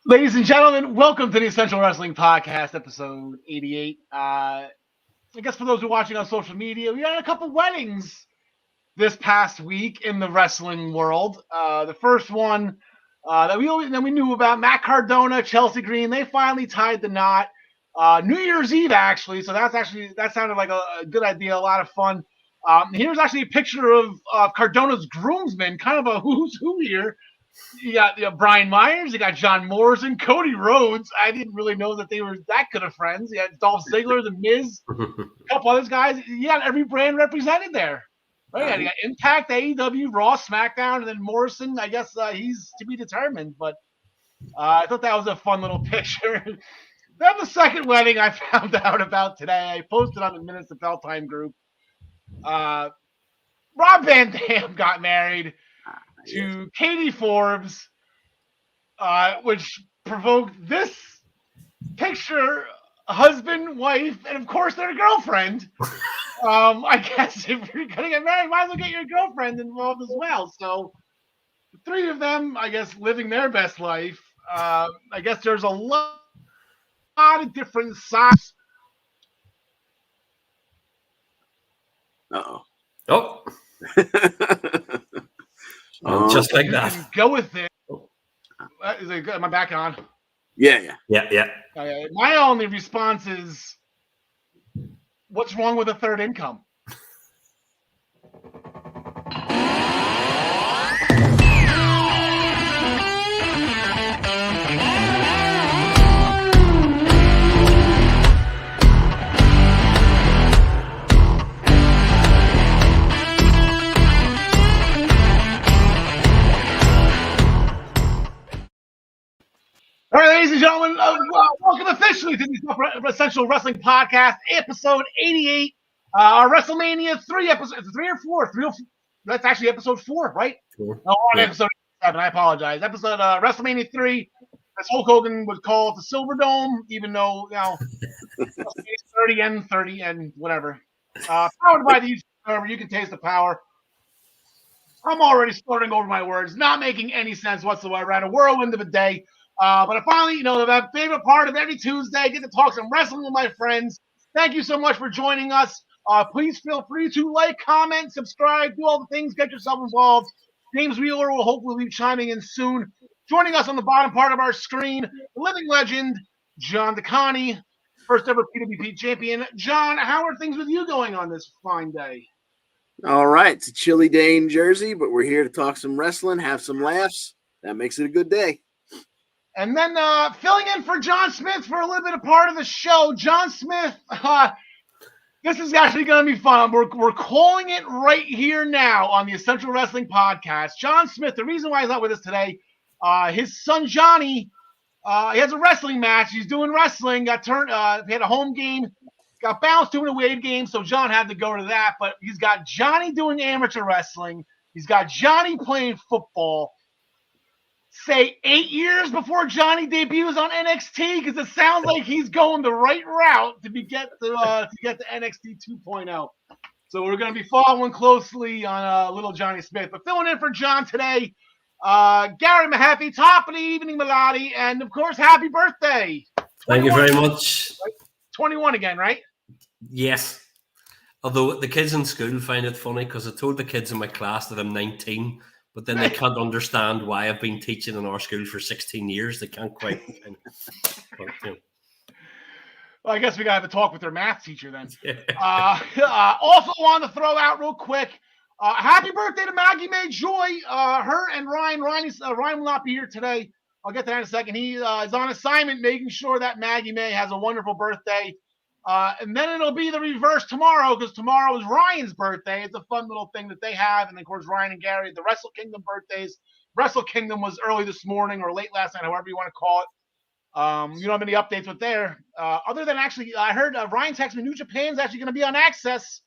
Ladies and gentlemen, welcome to the Essential Wrestling Podcast, episode 88. I guess for those who are watching on social media, we had a couple weddings this past week in the wrestling world. The first one that we knew about, Matt Cardona, Chelsea Green, they finally tied the knot. New Year's Eve, actually, so that sounded like a good idea, a lot of fun. Here's actually a picture of Cardona's groomsmen, kind of a who's who here. You got Brian Myers, you got John Morrison, Cody Rhodes. I didn't really know that they were that good of friends. You got Dolph Ziggler, The Miz, a couple other guys. You got every brand represented there. Right? You got Impact, AEW, Raw, SmackDown, and then Morrison. I guess he's to be determined, but I thought that was a fun little picture. Then the second wedding I found out about today. I posted on the Minutes of Bell Time group. Rob Van Dam got married to Katie Forbes, which provoked this picture, husband, wife, and of course their girlfriend. I guess if you're going to get married, might as well get your girlfriend involved as well. So the three of them, I guess, living their best life. I guess there's a lot of different sides. Uh-oh. Oh. Just like that. Go with it. Is it good? Am I back on? Yeah. My only response is, what's wrong with a third income? All right, ladies and gentlemen, welcome officially to the Essential Wrestling Podcast, episode 88. Our WrestleMania 3 episode, 3 or 4? That's actually episode 4, right? 4. No, on episode 7, I apologize. Episode WrestleMania 3, as Hulk Hogan would call it, the Silver Dome, even though, it's 30 and whatever. Powered by the server, you can taste the power. I'm already starting over my words, not making any sense whatsoever. I had a whirlwind of a day. But I finally, the favorite part of every Tuesday, I get to talk some wrestling with my friends. Thank you so much for joining us. Please feel free to like, comment, subscribe, do all the things, get yourself involved. James Wheeler will hopefully be chiming in soon. Joining us on the bottom part of our screen, the living legend, John DeConnie, first ever PWP champion. John, how are things with you going on this fine day? All right. It's a chilly day in Jersey, but we're here to talk some wrestling, have some laughs. That makes it a good day. And then filling in for John Smith for a little bit of part of the show. John Smith, this is actually going to be fun. We're calling it right here now on the Essential Wrestling Podcast. John Smith, the reason why he's not with us today, his son Johnny, he has a wrestling match. He's doing wrestling. He had a home game, got bounced to an away game, so John had to go to that. But he's got Johnny doing amateur wrestling. He's got Johnny playing football. Say 8 years before Johnny debuts on NXT, because it sounds like he's going the right route to get to NXT 2.0. So we're going to be following closely on little Johnny Smith. But filling in for John today, Gary Mehaffy, top of the evening, Melody, and of course, happy birthday! Thank you very much. 21 again, right? Yes. Although the kids in school find it funny because I told the kids in my class that I'm 19. But then they can't understand why I've been teaching in our school for 16 years. They can't quite. Well, I guess we got to have a talk with their math teacher then. Also want to throw out real quick, happy birthday to Maggie May Joy. Her and Ryan. Ryan will not be here today. I'll get to that in a second. He is on assignment making sure that Maggie May has a wonderful birthday. And then it'll be the reverse tomorrow because tomorrow is Ryan's birthday. It's a fun little thing that they have. And, of course, Ryan and Gary, the Wrestle Kingdom birthdays. Wrestle Kingdom was early this morning or late last night, however you want to call it. You don't have any updates with there. Other than actually, I heard Ryan text me, New Japan's actually going to be on Access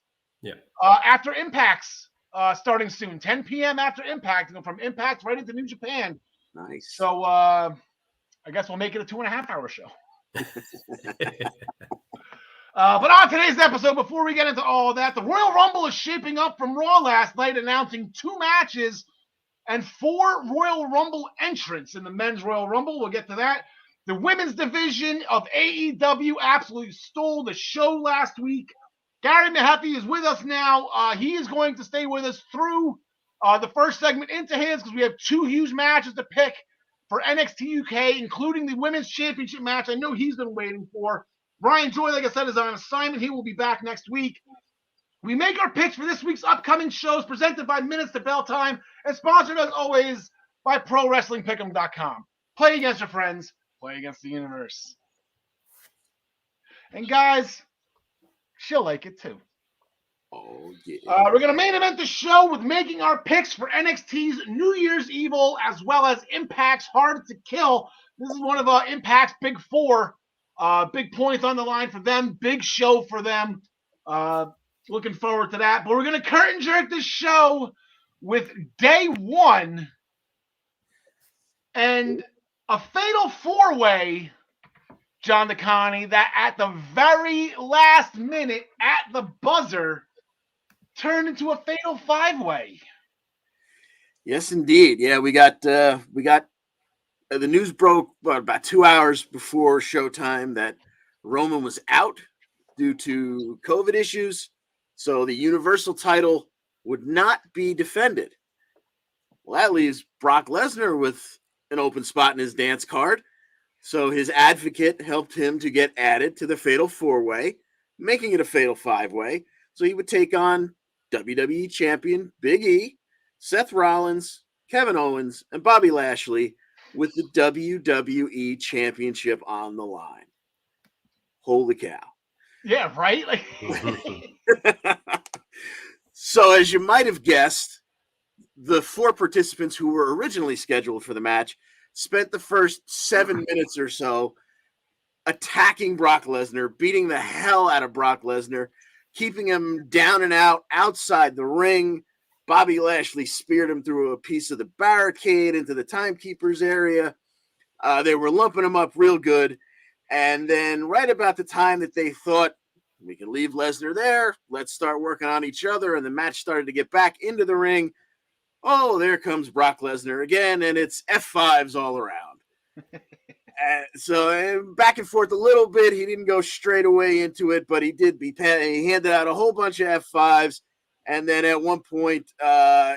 after Impact's starting soon. 10 p.m. after Impact. From Impact right into New Japan. Nice. So I guess we'll make it a 2.5-hour show. But on today's episode, before we get into all of that, the Royal Rumble is shaping up from Raw last night, announcing 2 matches and 4 Royal Rumble entrants in the men's Royal Rumble. We'll get to that. The women's division of AEW absolutely stole the show last week. Gary Mehaffy is with us now. He is going to stay with us through the first segment into his, because we have 2 huge matches to pick for NXT UK, including the women's championship match I know he's been waiting for. Brian Joy, like I said, is on assignment. He will be back next week. We make our picks for this week's upcoming shows, presented by Minutes to Bell Time, and sponsored as always by ProWrestlingPick'em.com. Play against your friends, play against the universe. And guys, she'll like it too. Oh, yeah. We're going to main event the show with making our picks for NXT's New Year's Evil, as well as Impact's Hard to Kill. This is one of Impact's big 4. Big points on the line for them. Big show for them. Looking forward to that. But we're going to curtain jerk this show with day 1 and a fatal 4-way, John DeConnie, that at the very last minute, at the buzzer, turned into a fatal 5-way. Yes, indeed. Yeah, we got the news broke about 2 hours before showtime that Roman was out due to COVID issues, so the Universal title would not be defended. Well, that leaves Brock Lesnar with an open spot in his dance card, so his advocate helped him to get added to the fatal 4-way, making it a fatal 5-way, so he would take on WWE Champion Big E, Seth Rollins, Kevin Owens, and Bobby Lashley, with the WWE Championship on the line. Holy cow. Yeah, right? Like So, as you might have guessed, the 4 participants who were originally scheduled for the match spent the first 7 minutes or so attacking Brock Lesnar, beating the hell out of Brock Lesnar, keeping him down and out outside the ring. Bobby Lashley speared him through a piece of the barricade into the timekeeper's area. They were lumping him up real good. And then right about the time that they thought, we can leave Lesnar there, let's start working on each other, and the match started to get back into the ring, oh, there comes Brock Lesnar again, and it's F5s all around. So back and forth a little bit. He didn't go straight away into it, but he handed out a whole bunch of F5s. And then at one point,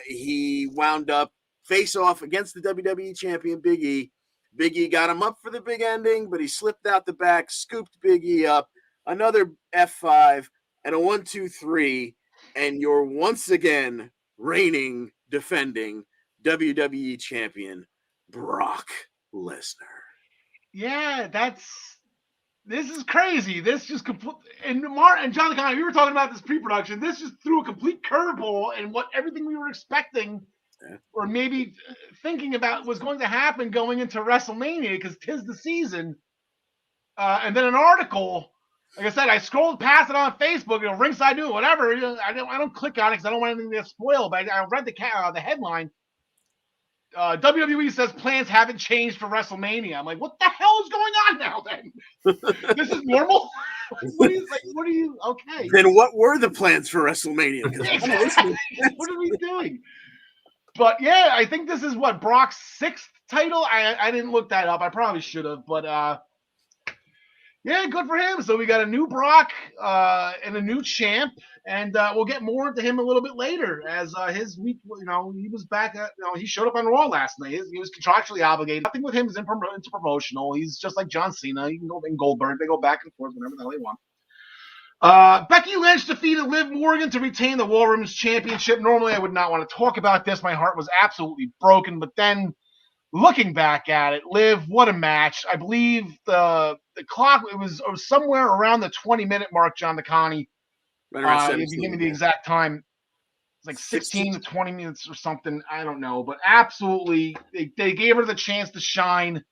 he wound up face off against the WWE champion, Big E. Big E got him up for the big ending, but he slipped out the back, scooped Big E up, another F5, and a 1, 2, 3. And you're once again reigning, defending WWE champion, Brock Lesnar. Yeah, this is crazy. This just and John DeConnie, we were talking about this pre-production. This just threw a complete curveball and everything we were expecting, or maybe thinking about was going to happen going into WrestleMania, because 'tis the season. And then an article, like I said, I scrolled past it on Facebook, Ringside News, whatever. I don't click on it because I don't want anything to get spoiled. But I read the headline. WWE says plans haven't changed for WrestleMania. I'm like, what the hell is going on now then? This is normal? What are you, okay. Then what were the plans for WrestleMania? What are we doing? But yeah, I think this is Brock's 6th title? I didn't look that up. I probably should have, but yeah, good for him. So we got a new Brock and a new champ, and we'll get more into him a little bit later as his week. He was back. He showed up on Raw last night. He was contractually obligated. Nothing with him is interpromotional. He's just like John Cena. You can go in Goldberg. They go back and forth whenever the hell they want. Becky Lynch defeated Liv Morgan to retain the War Rooms Championship. Normally, I would not want to talk about this. My heart was absolutely broken. But then, looking back at it, Liv, what a match. I believe the clock, it was somewhere around the 20-minute mark, John DeConnie. Right around If you give me the exact time, it's like 16 to 20 minutes or something. I don't know. But absolutely, they gave her the chance to shine.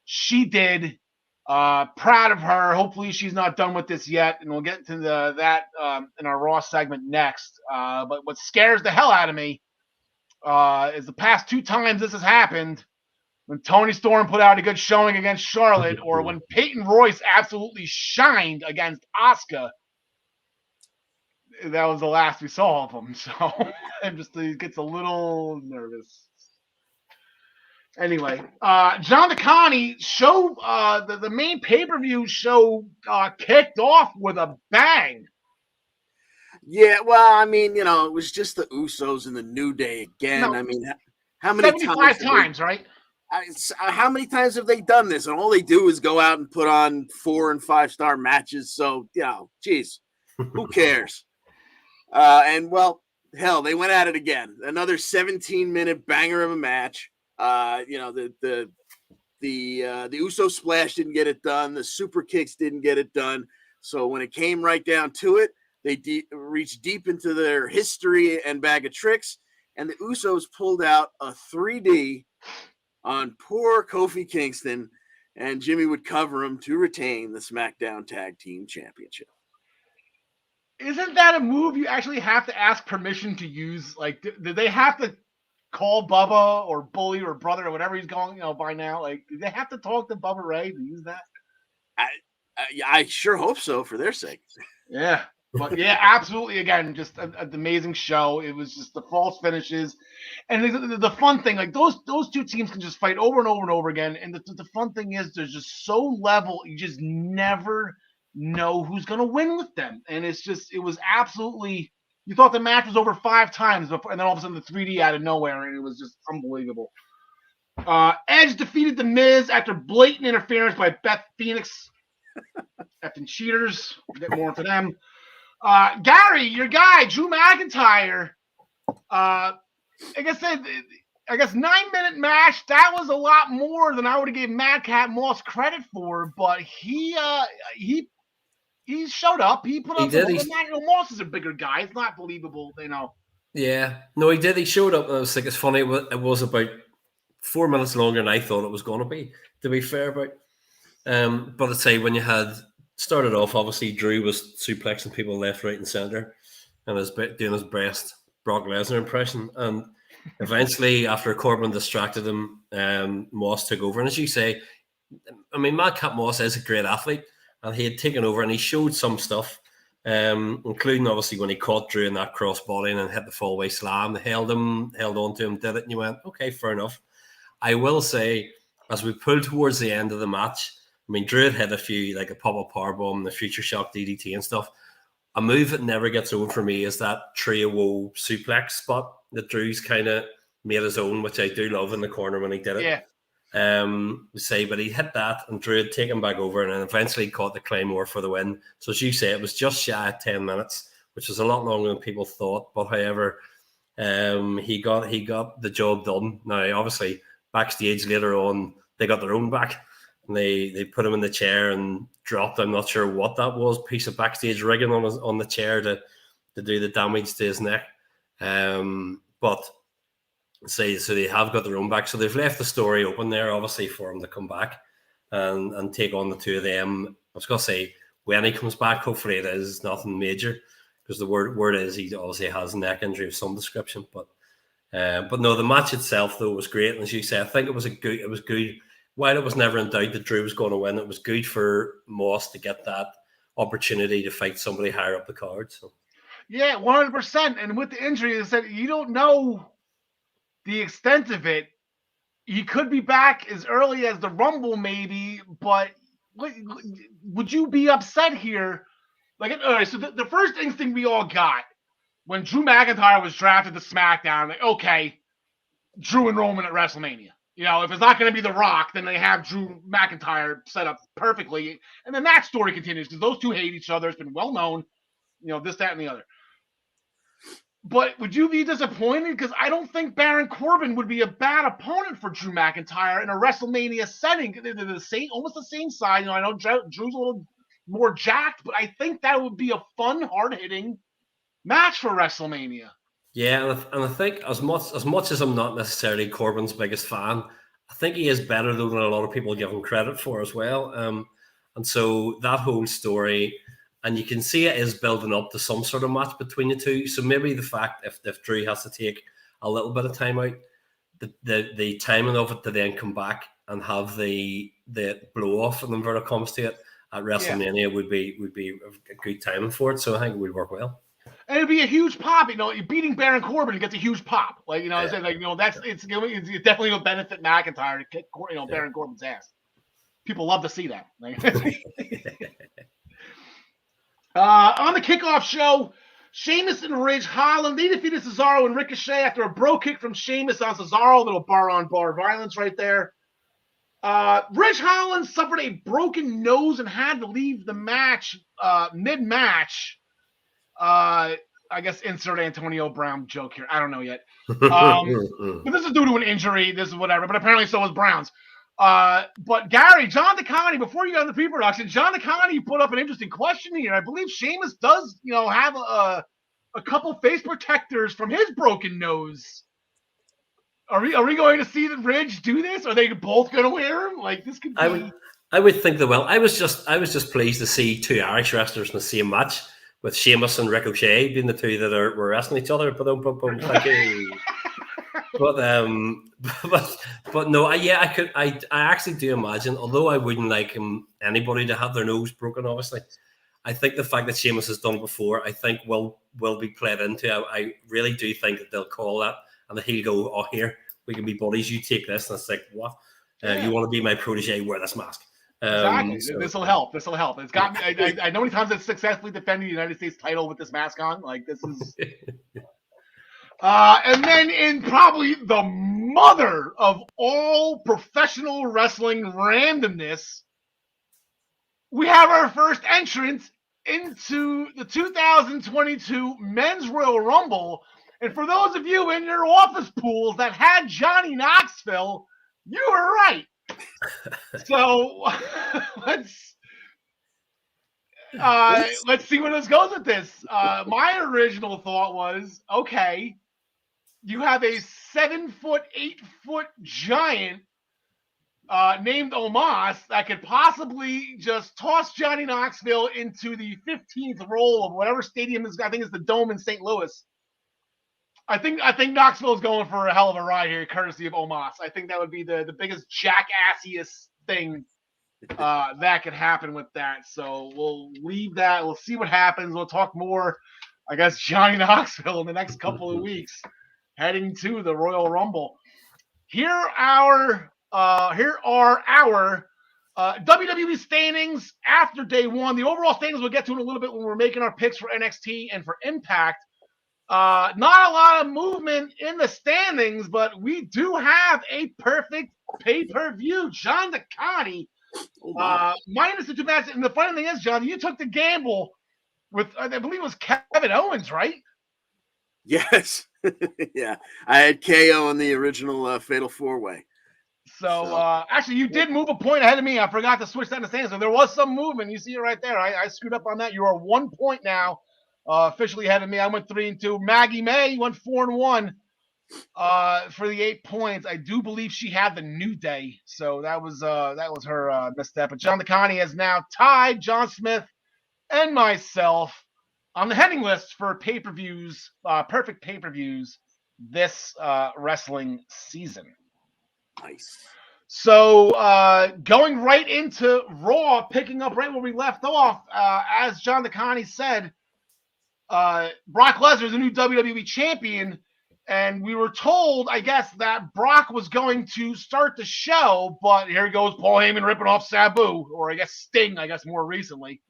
She did. Proud of her. Hopefully she's not done with this yet, and we'll get into that in our Raw segment next. But what scares the hell out of me is the past 2 times this has happened, when Toni Storm put out a good showing against Charlotte, or when Peyton Royce absolutely shined against Asuka. That was the last we saw of them. So it gets a little nervous. Anyway, John DeConnie show the main pay-per-view show kicked off with a bang. Yeah, well, I mean, it was just the Usos and the New Day again. No, I mean, how many 75 times, right? How many times have they done this? And all they do is go out and put on 4 and 5 star matches. So, geez, who cares? And well, hell, they went at it again. Another 17-minute banger of a match. The Uso splash didn't get it done. The super kicks didn't get it done. So when it came right down to it, they reached deep into their history and bag of tricks, and the Usos pulled out a 3D on poor Kofi Kingston, and Jimmy would cover him to retain the SmackDown Tag Team Championship. Isn't that a move you actually have to ask permission to use? Like, did they have to call Bubba or Bully or Brother or whatever he's going, by now? Like, did they have to talk to Bubba Ray to use that? I sure hope so for their sake. Yeah. But yeah, absolutely. Again, just an amazing show. It was just the false finishes, and the fun thing, like those two teams can just fight over and over and over again. And the fun thing is, they're just so level. You just never know who's gonna win with them, and it was absolutely. You thought the match was over 5 times before, and then all of a sudden the 3D out of nowhere, and it was just unbelievable. Edge defeated The Miz after blatant interference by Beth Phoenix. Effing cheaters. We'll get more into them. Gary, your guy, Drew McIntyre. Like I said, I guess 9-minute match. That was a lot more than I would have given Madcap Moss credit for, but he showed up. He put up. Moss is a bigger guy. It's not believable, Yeah, no, he did. He showed up, and I was like, it's funny. It was about 4 minutes longer than I thought it was going to be. To be fair, but I'd say when you had started off, obviously Drew was suplexing people left, right, and center, and doing his best Brock Lesnar impression. And eventually, after Corbin distracted him, Moss took over. And as you say, I mean, Madcap Moss is a great athlete, and he had taken over, and he showed some stuff, including obviously when he caught Drew in that crossbody and hit the fallaway slam. They held on to him, did it, and you went, okay, fair enough. I will say, as we pulled towards the end of the match, I mean, Drew had a few, like a pop-up powerbomb, the Future Shock DDT and stuff. A move that never gets old for me is that Trio Woe suplex spot that Drew's kind of made his own, which I do love in the corner when he did it. Yeah. But he hit that, and Drew had taken back over, and then eventually caught the Claymore for the win. So as you say, it was just shy of 10 minutes, which was a lot longer than people thought. But however, he got the job done. Now, obviously, backstage later on, they got their own back. And they put him in the chair and dropped, I'm not sure what that was, piece of backstage rigging on the chair to do the damage to his neck. But so they have got their own back. So they've left the story open there, obviously, for him to come back and take on the two of them. I was going to say, when he comes back, hopefully it is nothing major, because the word is he obviously has a neck injury of some description. But no, the match itself, though, was great. And as you say, I think it was good. While it was never in doubt that Drew was going to win, it was good for Moss to get that opportunity to fight somebody higher up the card. So. Yeah, 100%. And with the injury, they said you don't know the extent of it. He could be back as early as the Rumble, maybe. But would you be upset here? Like, all right. So the first instinct we all got when Drew McIntyre was drafted to SmackDown, like, okay, Drew and Roman at WrestleMania. If it's not going to be The Rock, then they have Drew McIntyre set up perfectly. And then that story continues because those two hate each other. It's been well known, this, that, and the other. But would you be disappointed? Because I don't think Baron Corbin would be a bad opponent for Drew McIntyre in a WrestleMania setting. They're the same, almost the same size. I know Drew's a little more jacked, but I think that would be a fun, hard-hitting match for WrestleMania. Yeah, and I think as much as I'm not necessarily Corbin's biggest fan, I think he is better though than a lot of people give him credit for as well. And so that whole story, and you can see it is building up to some sort of match between the two. So maybe the fact if Drew has to take a little bit of time out, the timing of it to then come back and have the blow off in inverted commas to it at WrestleMania would be a good timing for it. So I think it would work well. And it'd be a huge pop, you're beating Baron Corbin, it gets a huge pop. Like, I said, it's definitely going to benefit McIntyre to kick, Baron Corbin's ass. People love to see that. On the kickoff show, Sheamus and Ridge Holland, they defeated Cesaro and Ricochet after a bro kick from Sheamus on Cesaro, a little bar-on-bar violence right there. Ridge Holland suffered a broken nose and had to leave the match mid-match. I guess insert Antonio Brown joke here. I don't know yet. But this is due to an injury. This is whatever. But apparently so was Brown's. But Gary, John DeConnie, before you got in the pre-production, John DeConnie put up an interesting question here. I believe Sheamus does, have a couple face protectors from his broken nose. Are we going to see the Ridge do this? Are they both going to wear them? Like, this could be. I would think they will. I was just pleased to see two Irish wrestlers in the same match, with Sheamus and Ricochet being the two that were wrestling each other. But no, I actually do imagine, although I wouldn't like anybody to have their nose broken, obviously, I think the fact that Sheamus has done it before, I think will be played into. I really do think that they'll call that, and that he'll go, "Oh, here, we can be buddies, you take this." And it's like, what? You want to be my protege, wear this mask. Exactly. So, this will help. It's got me. I know many times I've successfully defended the United States title with this mask on. Like, this is. And then in probably the mother of all professional wrestling randomness, we have our first entrance into the 2022 Men's Royal Rumble. And for those of you in your office pools that had Johnny Knoxville, you were right. So let's see where this goes with this. My original thought was, okay, you have a 7-foot, 8-foot giant named Omos that could possibly just toss Johnny Knoxville into the 15th row of whatever stadium is. I think it's the Dome in St. Louis. I think Knoxville is going for a hell of a ride here, courtesy of Omos. I think that would be the biggest jackassiest thing that could happen with that. So we'll leave that. We'll see what happens. We'll talk more, I guess, Johnny Knoxville in the next couple of weeks, heading to the Royal Rumble. Here are our WWE standings after day one. The overall standings we'll get to in a little bit when we're making our picks for NXT and for Impact. Not a lot of movement in the standings, but we do have a perfect pay-per-view. John DeConnie, minus the two matches. And the funny thing is, John, you took the gamble with, I believe it was Kevin Owens, right? Yes. Yeah. I had KO in the original Fatal 4-Way. So actually, you did move a point ahead of me. I forgot to switch that in the standings. So there was some movement. You see it right there. I screwed up on that. You are 1 point now. Officially ahead of me. I went 3-2. Maggie May went 4-1 for the 8 points. I do believe she had the New Day, so that was her misstep. But John DeConnie has now tied John Smith and myself on the heading list for pay-per-views, perfect pay-per-views this wrestling season. Nice. So going right into Raw, picking up right where we left off, as John DeConnie said, Brock Lesnar is a new WWE champion, and we were told, I guess, that Brock was going to start the show, but here goes Paul Heyman ripping off Sabu, or I guess Sting, I guess more recently.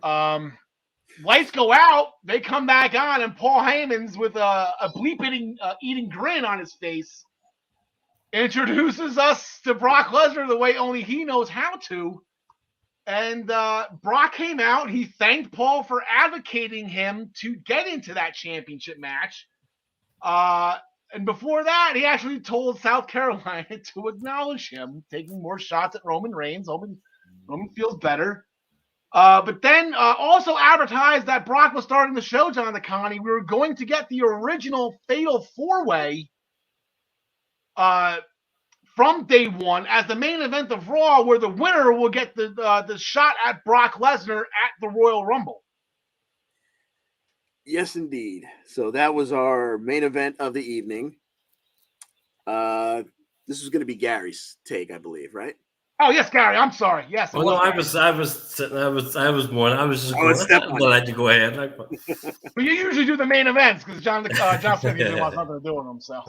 Lights go out, they come back on, and Paul Heyman's with a bleep-eating grin on his face introduces us to Brock Lesnar the way only he knows how to. And Brock came out. He thanked Paul for advocating him to get into that championship match. And before that, he actually told South Carolina to acknowledge him, taking more shots at Roman Reigns. Roman feels better. But then also advertised that Brock was starting the show, John DeConnie. We were going to get the original Fatal 4-Way from day one as the main event of Raw, where the winner will get the shot at Brock Lesnar at the Royal Rumble. Yes, indeed. So that was our main event of the evening. This was going to be Gary's take, I believe, right? Oh yes, Gary. I'm sorry. Yes. Oh no, I was more. I was just Oh, going. it's I'm step gonna let you go ahead. Like, but But you usually do the main events because John Smith usually wants nothing to do with them. So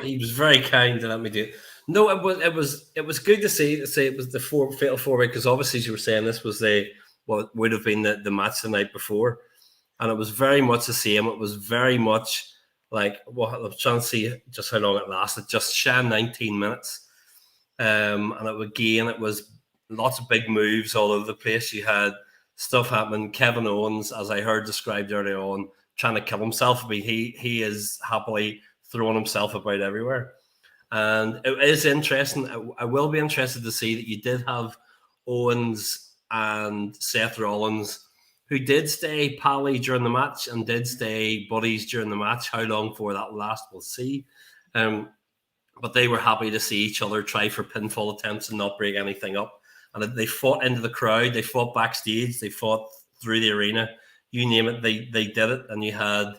he was very kind to let me do it. No, it was good to see it was the fatal 4-way, because obviously, as you were saying, this was what would have been the match the night before, and it was very much the same. It was very much like, well, I'm trying to see just how long it lasted, just shy 19 minutes. And it was lots of big moves all over the place. You had stuff happening. Kevin Owens, as I heard described earlier on, trying to kill himself. I mean, he is happily throwing himself about everywhere. And it is interesting. I will be interested to see that you did have Owens and Seth Rollins, who did stay pally during the match and did stay buddies during the match. How long for that will last, we'll see. But they were happy to see each other try for pinfall attempts and not break anything up. And they fought into the crowd. They fought backstage. They fought through the arena. You name it, they did it. And you had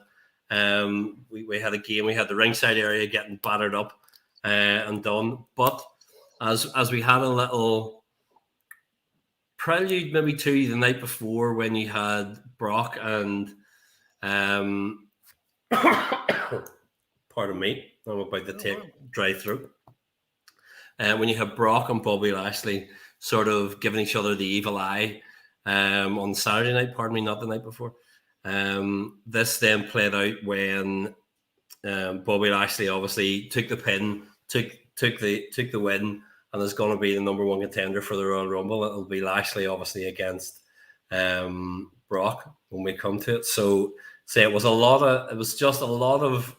we had a game. We had the ringside area getting battered up and done. But as we had a little prelude maybe to the night before, when you had Brock and pardon me, I'm about to take dry throat. When you have Brock and Bobby Lashley sort of giving each other the evil eye on Saturday night, pardon me, not the night before. This then played out when Bobby Lashley obviously took the pin, took the win, and is going to be the number one contender for the Royal Rumble. It'll be Lashley obviously against Brock when we come to it. So say it was just a lot of,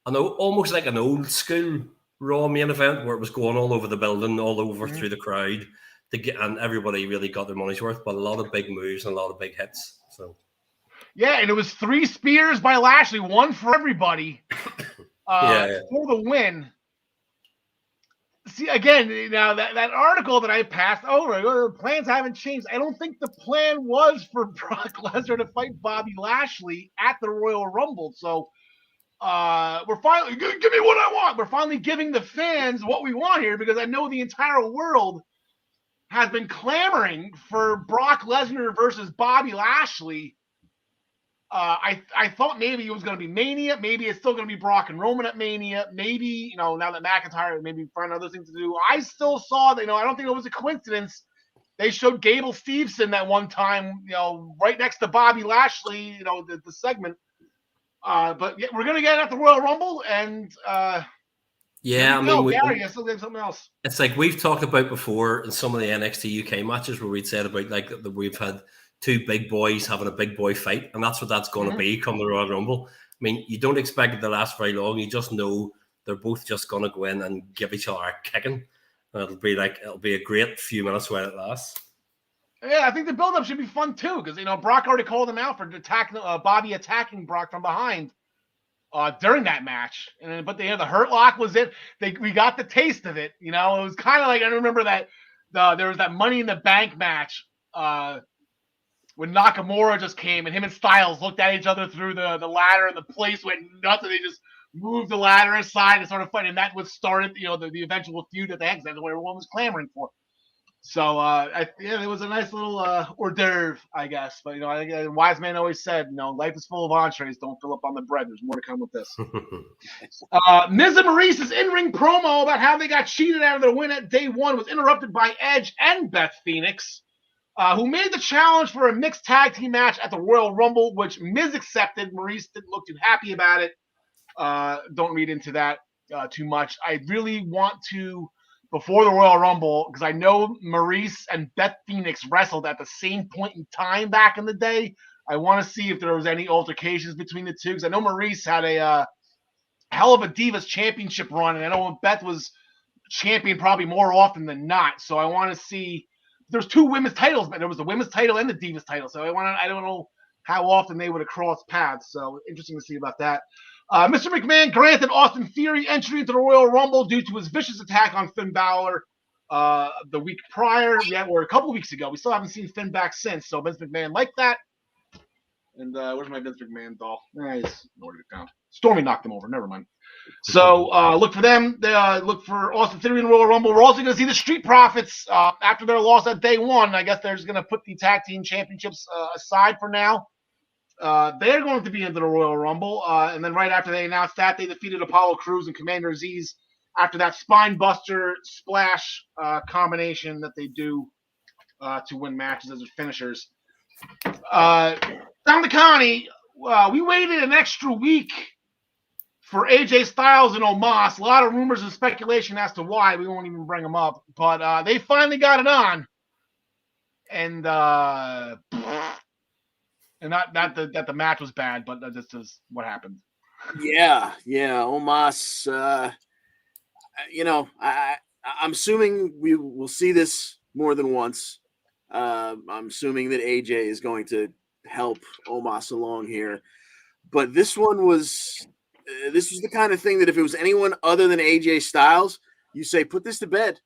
I know, almost like an old school Raw main event where it was going all over the building, all over through the crowd, and everybody really got their money's worth. But a lot of big moves and a lot of big hits. So yeah, and it was 3 spears by Lashley, one for everybody for the win. See, again, now that article that I passed over, the plans haven't changed. I don't think the plan was for Brock Lesnar to fight Bobby Lashley at the Royal Rumble. So we're finally, give me what I want. We're finally giving the fans what we want here, because I know the entire world has been clamoring for Brock Lesnar versus Bobby Lashley. I thought maybe it was going to be Mania. Maybe it's still going to be Brock and Roman at Mania. Maybe, now that McIntyre maybe find other things to do. I still saw that, I don't think it was a coincidence. They showed Gable Steveson that one time, right next to Bobby Lashley, the segment. But yeah, we're going to get it at the Royal Rumble, and yeah, I mean, Gary, I still think something else. It's like we've talked about before in some of the NXT UK matches where we'd said about like that we've had 2 big boys having a big boy fight, and that's what that's going to be come the Royal Rumble. I mean, you don't expect it to last very long. You just know they're both just going to go in and give each other a kicking. And it'll be a great few minutes when it lasts. Yeah, I think the build-up should be fun too, because Brock already called him out for Bobby attacking Brock from behind during that match, but the Hurt Lock was it. We got the taste of it. It was kind of like, I remember that there was that Money in the Bank match when Nakamura just came and him and Styles looked at each other through the ladder, and the place went nuts, and they just moved the ladder aside and started fighting. And that was started, the eventual feud at the end. That's what everyone was clamoring for. So it was a nice little hors d'oeuvre, I guess. But a wise man always said, life is full of entrees. Don't fill up on the bread. There's more to come with this. Miz and Maurice's in-ring promo about how they got cheated out of their win at day one was interrupted by Edge and Beth Phoenix, who made the challenge for a mixed tag team match at the Royal Rumble, which Miz accepted. Maurice didn't look too happy about it. Don't read into that too much. I really want to, before the Royal Rumble, because I know Maurice and Beth Phoenix wrestled at the same point in time back in the day. I want to see if there was any altercations between the two, because I know Maurice had a hell of a Divas Championship run, and I know Beth was champion probably more often than not. So I want to see. There's 2 women's titles, but there was the women's title and the Divas title. So I don't know how often they would have crossed paths. So interesting to see about that. Mr. McMahon granted Austin Theory entry into the Royal Rumble due to his vicious attack on Finn Balor the week prior. Or a couple of weeks ago. We still haven't seen Finn back since. So Vince McMahon liked that. And where's my Vince McMahon doll? He's nowhere to be found. Stormy knocked him over. Never mind. So look for them. Look for Austin Theory in Royal Rumble. We're also going to see the Street Profits after their loss at day one. I guess they're just going to put the tag team championships aside for now. They're going to be into the Royal Rumble. And then right after they announced that, they defeated Apollo Crews and Commander Aziz after that spine buster splash combination that they do to win matches as their finishers. Down to Connie, we waited an extra week for AJ Styles and Omos. A lot of rumors and speculation as to why. We won't even bring them up. But they finally got it on. And not that the match was bad, but this is what happened. Yeah. Omos, I'm assuming we will see this more than once. I'm assuming that AJ is going to help Omos along here. But this was the kind of thing that if it was anyone other than AJ Styles, you say, put this to bed.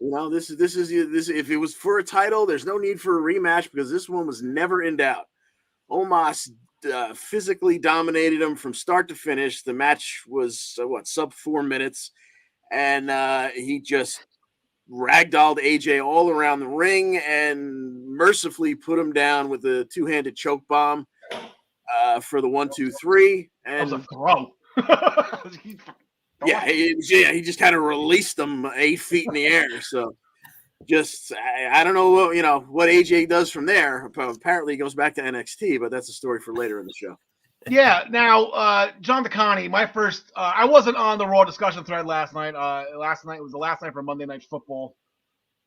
This is if it was for a title, there's no need for a rematch because this one was never in doubt. Omos physically dominated him from start to finish. The match was sub 4 minutes, and he just ragdolled AJ all around the ring and mercifully put him down with a two-handed choke bomb for the 1, 2, 3. And that was a throw. he just kind of released them 8 feet in the air. So just I don't know what AJ does from there. Apparently he goes back to NXT, but that's a story for later in the show. Yeah. Now, John DeConnie, my first. I wasn't on the Raw discussion thread last night. Last night was the last night for Monday Night Football.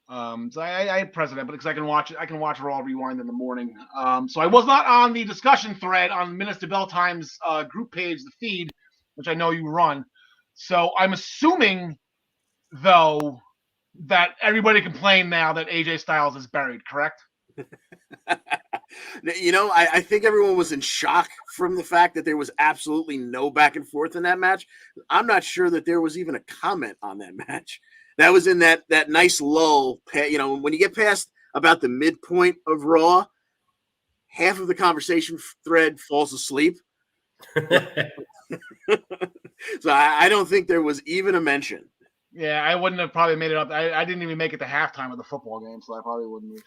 So I had president, but because I can watch Raw Rewind in the morning. So I was not on the discussion thread on Minutes to Bell Time's group page, the feed, which I know you run. So I'm assuming, though, that everybody can claim now that AJ Styles is buried, correct? I think everyone was in shock from the fact that there was absolutely no back and forth in that match. I'm not sure that there was even a comment on that match. That was in that nice lull. When you get past about the midpoint of Raw, half of the conversation thread falls asleep. So I don't think there was even a mention. Yeah, I wouldn't have probably made it up. I didn't even make it to halftime of the football game, so I probably wouldn't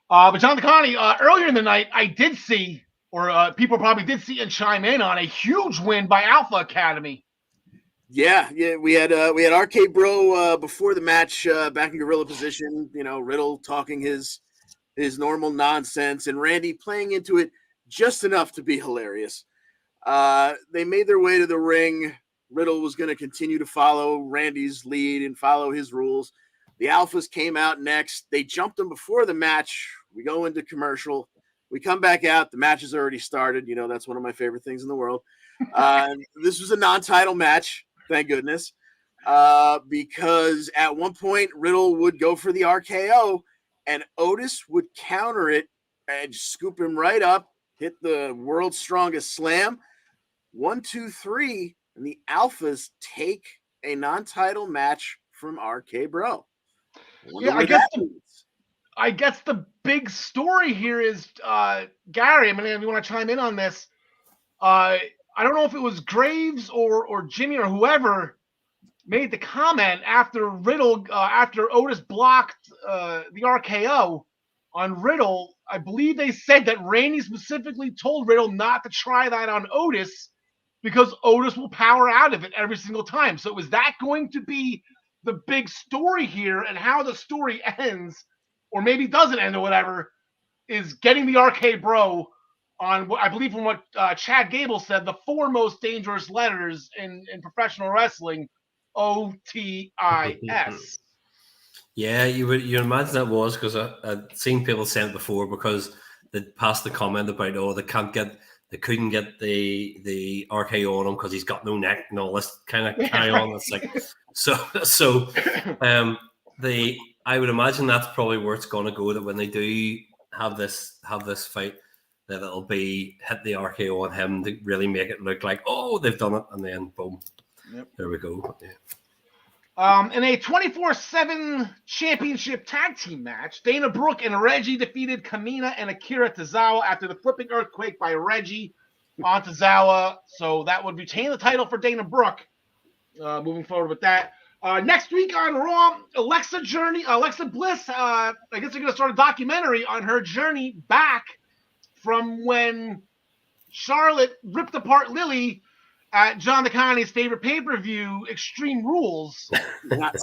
have. But John DeConnie, earlier in the night, I did see, or people probably did see and chime in on a huge win by Alpha Academy. Yeah, we had RK Bro before the match back in gorilla position. Riddle talking his normal nonsense, and Randy playing into it just enough to be hilarious. They made their way to the ring. Riddle was going to continue to follow Randy's lead and follow his rules. The Alphas came out next. They jumped him before the match. We go into commercial. We come back out. The match has already started. That's one of my favorite things in the world. This was a non-title match, thank goodness, because at one point Riddle would go for the RKO, and Otis would counter it and scoop him right up, hit the world's strongest slam. 1, 2, 3. And the Alphas take a non-title match from RK Bro. I guess the big story here is Gary. I mean, if you want to chime in on this, I don't know if it was Graves or Jimmy or whoever made the comment after Riddle, after Otis blocked the RKO on Riddle. I believe they said that Randy specifically told Riddle not to try that on Otis, because Otis will power out of it every single time. So is that going to be the big story here? And how the story ends, or maybe doesn't end or whatever, is getting the RK Bro on what I believe from what Chad Gable said, the 4 most dangerous letters in professional wrestling, OTIS. Yeah, you imagine that was, because I'd seen people saying it before, because they passed the comment about, they couldn't get the RKO on him because he's got no neck and all this kind of carry on. It's like I would imagine that's probably where it's going to go. That when they do have this fight, that it'll be hit the RKO on him to really make it look like, oh, they've done it, and then boom, there we go. Yeah. In a 24/7 championship tag team match, Dana Brooke and Reggie defeated Kamina and Akira Tozawa after the flipping earthquake by Reggie on Tozawa. So that would retain the title for Dana Brooke. moving forward with that. Next week on Raw, Alexa Bliss, I guess they're going to start a documentary on her journey back from when Charlotte ripped apart Lily at John DeConnie's favorite pay-per-view, Extreme Rules, about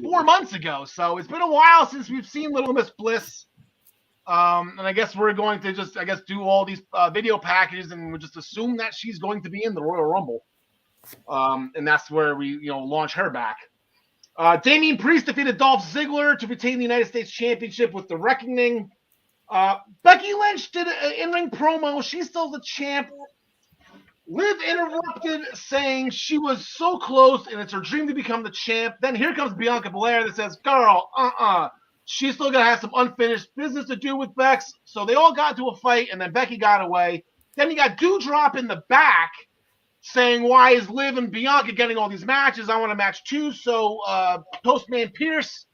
4 months ago. So it's been a while since we've seen Little Miss Bliss. And I guess we're going to just, do all these video packages, and we'll just assume that she's going to be in the Royal Rumble. And that's where we, launch her back. Damian Priest defeated Dolph Ziggler to retain the United States Championship with the Reckoning. Becky Lynch did an in-ring promo. She's still the champ. Liv interrupted, saying she was so close and it's her dream to become the champ. Then here comes Bianca Belair that says, girl, she's still going to have some unfinished business to do with Bex. So they all got into a fight, and then Becky got away. Then you got Doudrop in the back saying, why is Liv and Bianca getting all these matches? I want a match too. So Postman Pierce,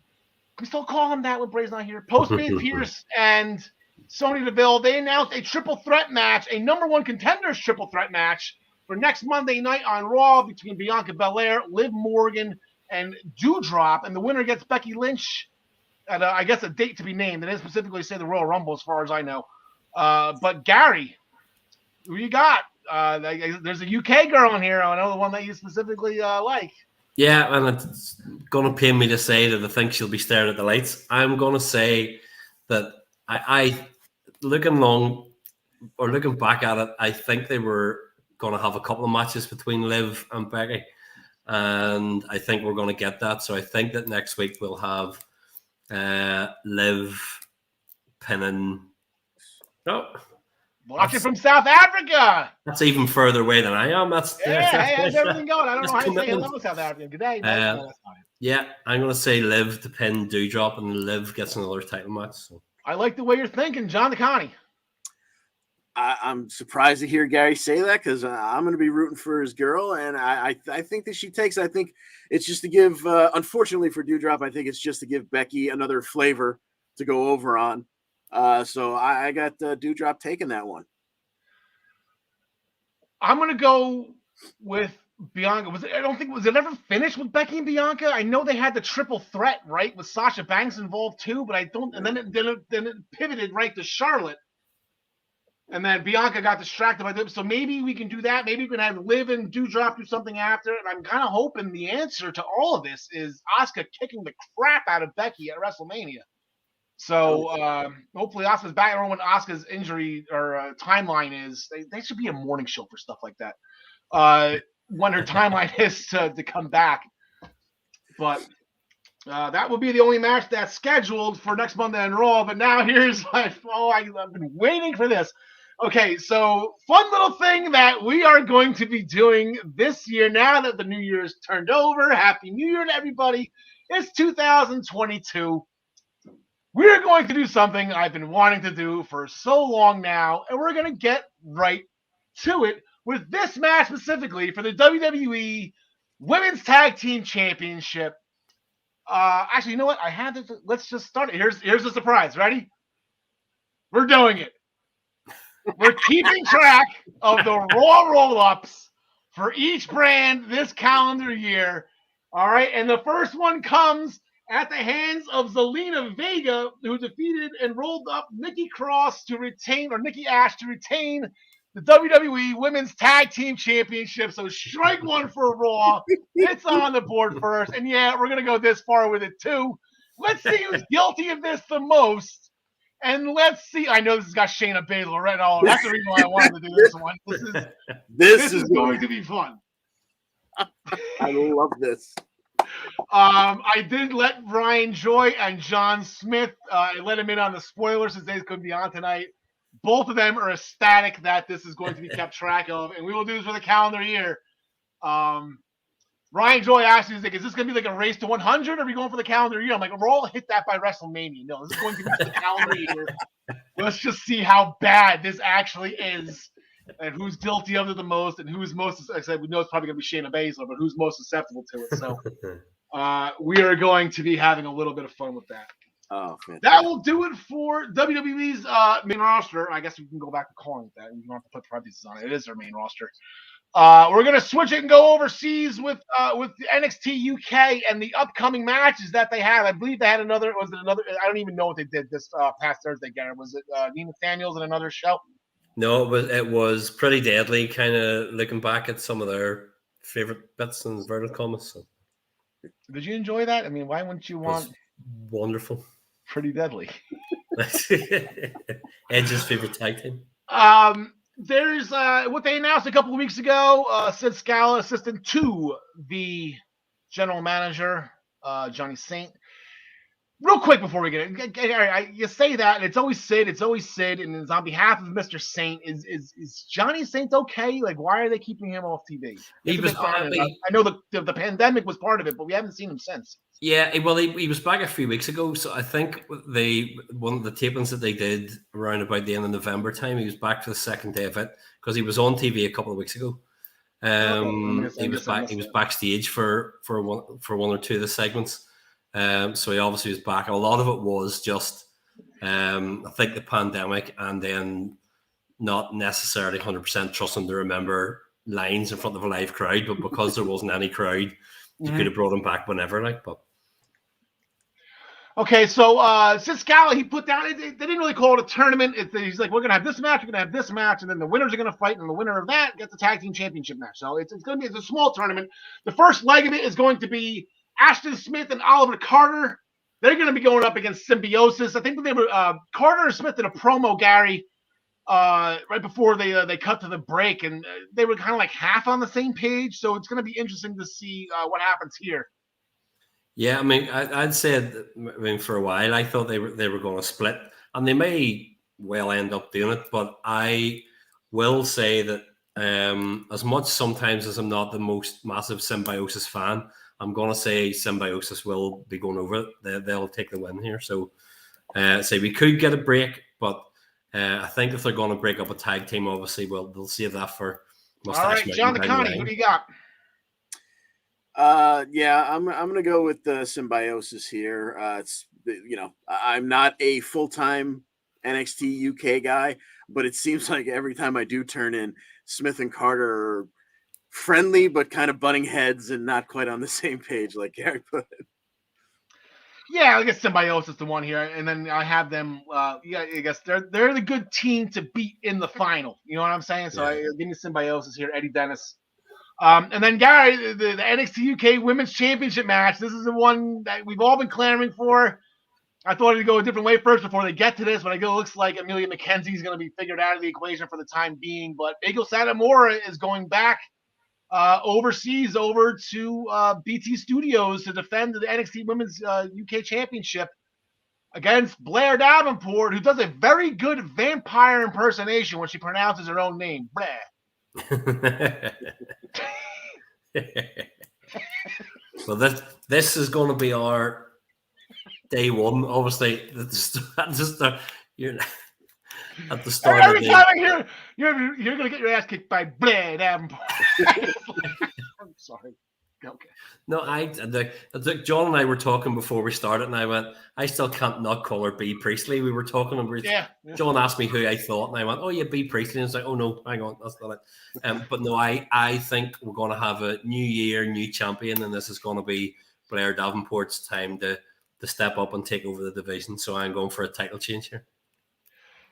we still call him that when Bray's not here. Postman Pierce and Sonya Deville, they announced a triple threat match, a number one contenders triple threat match for next Monday night on Raw between Bianca Belair, Liv Morgan, and Doudrop. And the winner gets Becky Lynch at, I guess, a date to be named. They didn't specifically say the Royal Rumble as far as I know. But Gary, who you got? There's a UK girl in here. I know the one that you specifically like. Yeah, and it's going to pain me to say that I think she'll be staring at the lights. I'm going to say that I looking back at it, I think they were going to have a couple of matches between Liv and Becky, and I think we're going to get that. So I think that next week we'll have Liv pinning. Oh, watching from South Africa. That's even further away than I am. How's everything going? I don't know how you say hello, South African. Good day. Yeah, I'm going to say Liv to pin Doudrop, and Liv gets another title match. So. I like the way you're thinking, John DeConnie. I'm surprised to hear Gary say that, because I'm going to be rooting for his girl, and I think that she takes. I think it's just to give, unfortunately for Doudrop, I think it's just to give Becky another flavor to go over on. So I got Doudrop taking that one. I'm going to go with Bianca. Was it ever finished with Becky and Bianca? I know they had the triple threat, right, with Sasha Banks involved too, but I don't. And then it pivoted right to Charlotte, and then Bianca got distracted by them. So maybe we can do that. Maybe we can have Liv and Doudrop do something after. And I'm kind of hoping the answer to all of this is Asuka kicking the crap out of Becky at WrestleMania. So hopefully Asuka's back. I don't know when Asuka's injury or timeline is. They should be a morning show for stuff like that. When her timeline is to come back. But that will be the only match that's scheduled for next Monday on Raw. But now here's I've been waiting for this. Okay, so fun little thing that we are going to be doing this year now that the new year is turned over. Happy New Year to everybody. It's 2022. We're going to do something I've been wanting to do for so long now, and we're going to get right to it with this match specifically for the WWE Women's Tag Team Championship. Actually, you know what? I had this. Let's just start it. Here's the surprise. Ready? We're doing it. We're keeping track of the Raw roll-ups for each brand this calendar year. All right, and the first one comes at the hands of Zelina Vega, who defeated and rolled up Nikki Ash to retain the WWE Women's Tag Team Championship. So strike one for Raw. It's on the board first. And yeah, we're going to go this far with it too. Let's see who's guilty of this the most. And let's see. I know this has got Shayna Baszler right all. That's the reason why I wanted to do this one. This is going to be fun. I love this. I did let Ryan Joy and John Smith, I let him in on the spoilers since they couldn't be on tonight. Both of them are ecstatic that this is going to be kept track of, and we will do this for the calendar year. Ryan Joy asked me, he's like, is this going to be like a race to 100, or are we going for the calendar year? I'm like, we're all hit that by WrestleMania. No, this is going to be the calendar year. Let's just see how bad this actually is, and who's guilty of it the most, and who's most, like I said, we know it's probably going to be Shayna Baszler, but who's most susceptible to it. So we are going to be having a little bit of fun with that. Oh, fantastic. That will do it for WWE's main roster. I guess we can go back to calling it that. We don't have to put parentheses on it. It is their main roster. We're gonna switch it and go overseas with the NXT UK and the upcoming matches that they have. I believe they had another. Was it another? I don't even know what they did this past Thursday. Garrett, was it Dean Nathaniels and another show? No, it was pretty deadly. Kind of looking back at some of their favorite bits and inverted commas. So. Did you enjoy that? I mean, why wouldn't you want wonderful? Pretty deadly. Edge's favorite tag team. There's what they announced a couple of weeks ago. Sid Scala, assistant to the general manager, Johnny Saint. Real quick before we get it, you say that, and it's always Sid, and it's on behalf of Mr. Saint. Is Johnny Saint okay? Like, why are they keeping him off TV? He was I know the pandemic was part of it, but we haven't seen him since. Yeah, well, he was back a few weeks ago, so I think one of the tapings that they did around about the end of November time, he was back for the second day of it because he was on TV a couple of weeks ago. He was backstage for one or two of the segments. So he obviously was back. A lot of it was just, I think, the pandemic, and then not necessarily 100% trusting to remember lines in front of a live crowd. But because there wasn't any crowd, you could have brought him back whenever, But okay, so Sid Scala, he put down. They didn't really call it a tournament. He's like, we're gonna have this match, we're gonna have this match, and then the winners are gonna fight, and the winner of that gets the tag team championship match. So it's a small tournament. The first leg of it is going to be Ashton Smith and Oliver Carter. They're going to be going up against Symbiosis. I think they were Carter and Smith did a promo, Gary, right before they cut to the break, and they were kind of like half on the same page. So it's going to be interesting to see what happens here. Yeah, I mean, I'd said, for a while I thought they were going to split, and they may well end up doing it. But I will say that as much sometimes as I'm not the most massive Symbiosis fan, I'm going to say Symbiosis will be going over it. They'll take the win here. So say we could get a break, but I think if they're going to break up a tag team, obviously, they'll save that for Mustache. All right, John DeConnie, who do you got? Yeah, I'm going to go with the Symbiosis here. I'm not a full-time NXT UK guy, but it seems like every time I do turn in, Smith and Carter are friendly, but kind of butting heads and not quite on the same page, like Gary put it. Yeah, I guess Symbiosis the one here, and then I have them. I guess they're the good team to beat in the final. You know what I'm saying? So I give me Symbiosis here, Eddie Dennis. And then Gary, the NXT UK Women's Championship match. This is the one that we've all been clamoring for. I thought it'd go a different way first before they get to this, but it looks like Amelia McKenzie's going to be figured out of the equation for the time being. But Meiko Satomura is going back overseas over to BT Studios to defend the NXT Women's UK Championship against Blair Davenport, who does a very good vampire impersonation when she pronounces her own name. Blair. Well, this is going to be our day one. Obviously, you're at the start. Every time I hear you're going to get your ass kicked by Blair Davenport. I'm sorry. Okay. No, John and I were talking before we started, and I went, I still can't not call her B. Priestley. We were talking, and John asked me who I thought, and I went, oh, yeah, B. Priestley. And it's like, oh, no, hang on, that's not it. But no, I think we're going to have a new year, new champion, and this is going to be Blair Davenport's time to step up and take over the division. So I'm going for a title change here.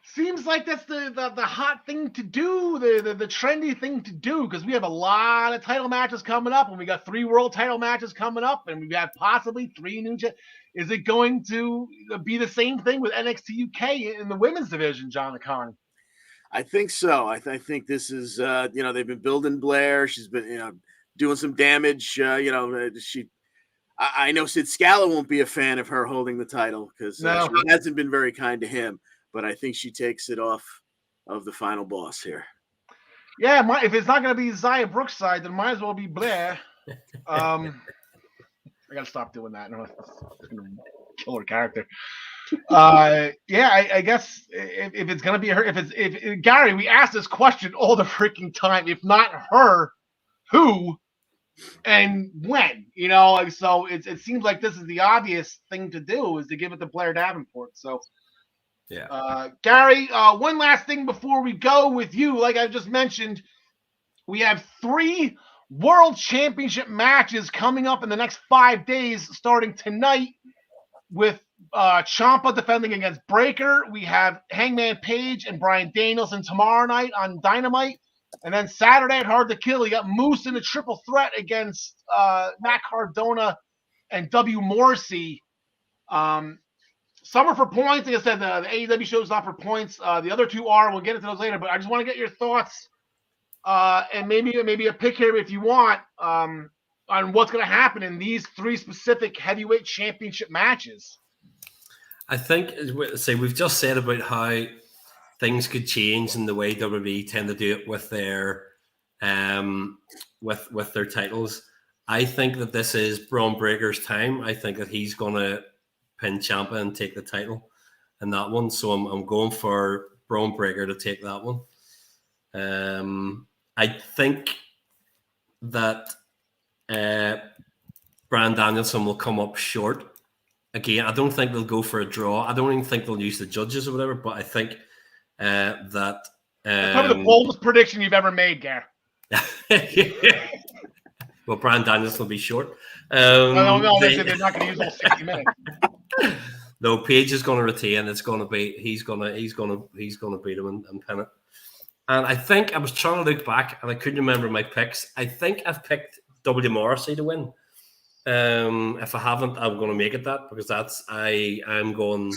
Seems like that's the hot thing to do, the trendy thing to do, because we have a lot of title matches coming up, and we got 3 world title matches coming up, and we've got possibly 3 new. Is it going to be the same thing with NXT UK in the women's division, John DeConnie? I think so. I think this is they've been building Blair. She's been doing some damage. I know Sid Scala won't be a fan of her holding the title because she hasn't been very kind to him. But I think she takes it off of the final boss here. Yeah, if it's not going to be Zaya Brookside, then might as well be Blair. I got to stop doing that. No, it's going to kill her character. I guess if it's going to be her, if Gary, we ask this question all the freaking time. If not her, who and when? So it seems like this is the obvious thing to do, is to give it to Blair Davenport. So. Yeah. Gary, one last thing before we go with you. Like I just mentioned, We have 3 World Championship matches coming up in the next 5 days, starting tonight with Ciampa defending against Breaker. We have Hangman Page and Bryan Danielson tomorrow night on Dynamite. And then Saturday at Hard to Kill, you got Moose in a triple threat against Matt Cardona and W. Morrissey. Some are for points. Like I said, the AEW show is not for points. The other 2 are. We'll get into those later. But I just want to get your thoughts and maybe a pick here if you want on what's going to happen in these 3 specific heavyweight championship matches. I think, we've just said about how things could change in the way WWE tend to do it with their with their titles. I think that this is Braun Breaker's time. I think that he's going to pin Ciampa and take the title in that one. So I'm going for Braun Breaker to take that one. I think that Bryan Danielson will come up short. Again, I don't think they'll go for a draw. I don't even think they'll use the judges or whatever, but I think that... That's probably the boldest prediction you've ever made, Gar. Well, Bryan Danielson will be short. No, they're not going to use all 60 minutes. No, Page is going to retain. It's going to be he's going to beat him and pin it. And I think I was trying to look back and I couldn't remember my picks. I think I've picked W. Morrissey to win. If I haven't, I'm going to make it that because I'm going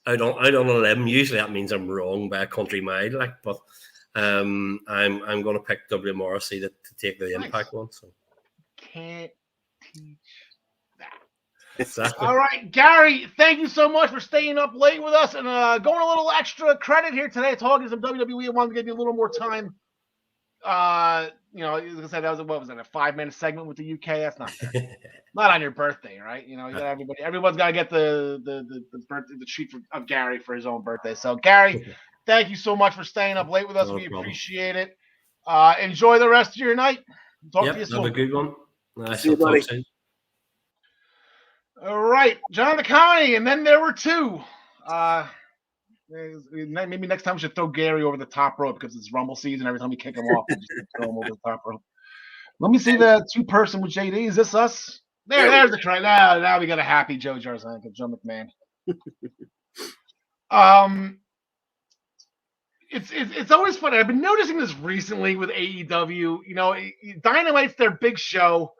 out on a limb. Usually that means I'm wrong by a country mile, but I'm going to pick W. Morrissey to take the Impact one. So can't teach that. Exactly. All right, Gary, thank you so much for staying up late with us and going a little extra credit here today, talking some WWE. I wanted to give you a little more time. As I said, that was a 5-minute segment with the UK? That's not fair. Not on your birthday, right? You got everyone's got to get the treat of Gary for his own birthday. So, Gary, thank you so much for staying up late with us. We appreciate it. Enjoy the rest of your night. Talk to you soon. Have a good one. See you, buddy. All right, John the Connie, and then there were 2. Maybe next time we should throw Gary over the top rope because it's Rumble season. Every time we kick him off, we just throw him over the top rope. Let me see the 2-person with JD. Is this us? There's the correct. Now we got a happy Joe Jarzak and Joe McMahon. It's always funny. I've been noticing this recently with AEW. Dynamite's their big show.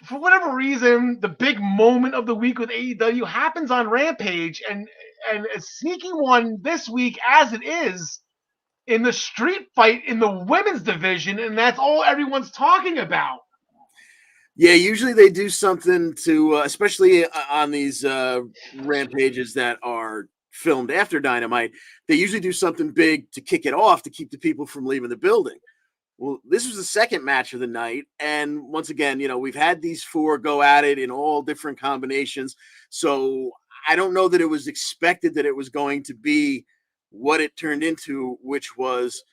For whatever reason, the big moment of the week with AEW happens on Rampage, and a sneaky one this week, as it is in the street fight in the women's division, and that's all everyone's talking about. Yeah, usually they do something to, especially on these Rampages that are filmed after Dynamite, they usually do something big to kick it off to keep the people from leaving the building. Well, this was the second match of the night, and once again, we've had these 4 go at it in all different combinations, so I don't know that it was expected that it was going to be what it turned into, which was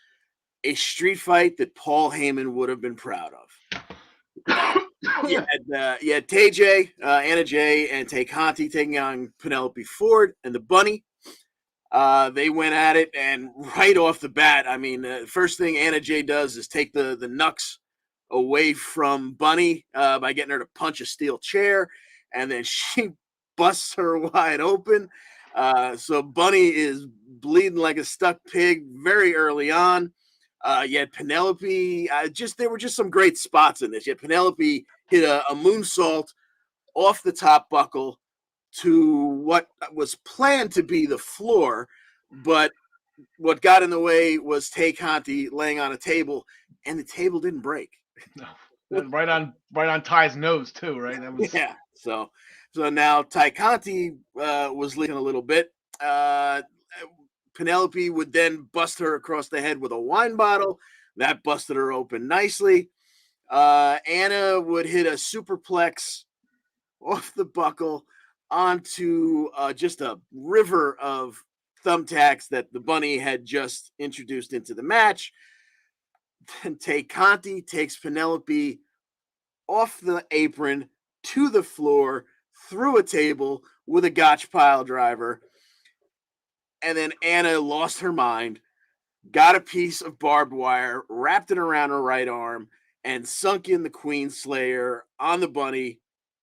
a street fight that Paul Heyman would have been proud of. You had TJ, Anna Jay, and Tay Conti taking on Penelope Ford and the Bunny. They went at it, and right off the bat, first thing Anna Jay does is take the Nux away from Bunny by getting her to punch a steel chair, and then she busts her wide open. So Bunny is bleeding like a stuck pig very early on. You had Penelope. There were just some great spots in this. You had Penelope hit a moonsault off the top buckle to what was planned to be the floor, but what got in the way was Tay Conti laying on a table, and the table didn't break. No, right on Ty's nose too, right? That was... Yeah. So now Tay Conti was leaking a little bit. Penelope would then bust her across the head with a wine bottle. That busted her open nicely. Anna would hit a superplex off the buckle onto just a river of thumbtacks that the Bunny had just introduced into the match. Then Tay Conti takes Penelope off the apron to the floor, through a table with a gotch pile driver. And then Anna lost her mind, got a piece of barbed wire, wrapped it around her right arm, and sunk in the Queen Slayer on the bunny,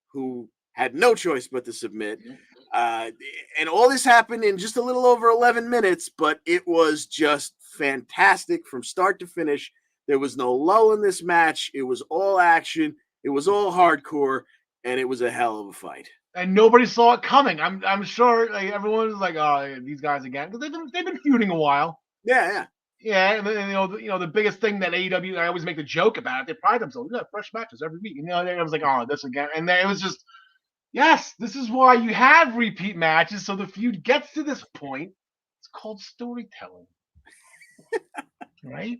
who had no choice but to submit. And all this happened in just a little over 11 minutes, but it was just fantastic from start to finish. There was no lull in this match. It was all action. It was all hardcore, and it was a hell of a fight. And nobody saw it coming. I'm sure everyone was like, "Oh, these guys again," because they've been feuding a while. Yeah. Yeah, and the biggest thing that AEW, I always make the joke about it. They pride themselves. We got fresh matches every week. I was like, "Oh, this again," and then it was just, yes, this is why you have repeat matches, so the feud gets to this point. It's called storytelling, right?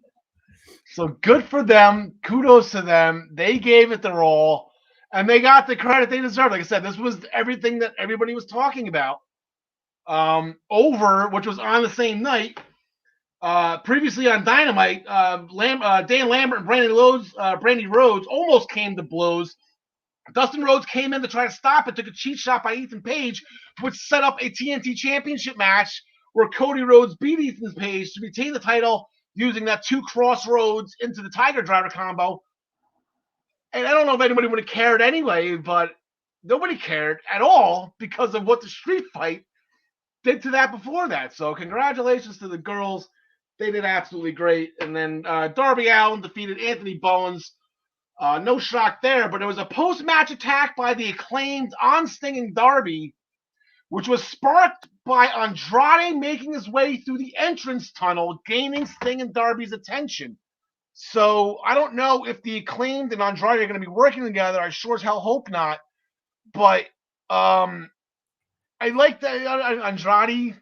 So good for them. Kudos to them. They gave it their all, and they got the credit they deserve. Like I said, this was everything that everybody was talking about. Which was on the same night. Previously on Dynamite, Dan Lambert and Brandy Rhodes almost came to blows. Dustin Rhodes came in to try to stop it, took a cheap shot by Ethan Page, which set up a TNT Championship match where Cody Rhodes beat Ethan Page to retain the title using that 2 crossroads into the Tiger Driver combo. And I don't know if anybody would have cared anyway, but nobody cared at all because of what the street fight did to that before that. So congratulations to the girls. They did absolutely great. And then Darby Allin defeated Anthony Bowens. No shock there, but there was a post-match attack by the Acclaimed on Sting and Darby, which was sparked by Andrade making his way through the entrance tunnel, gaining Sting and Darby's attention. So I don't know if the Acclaimed and Andrade are going to be working together. I sure as hell hope not. But I like that Andrade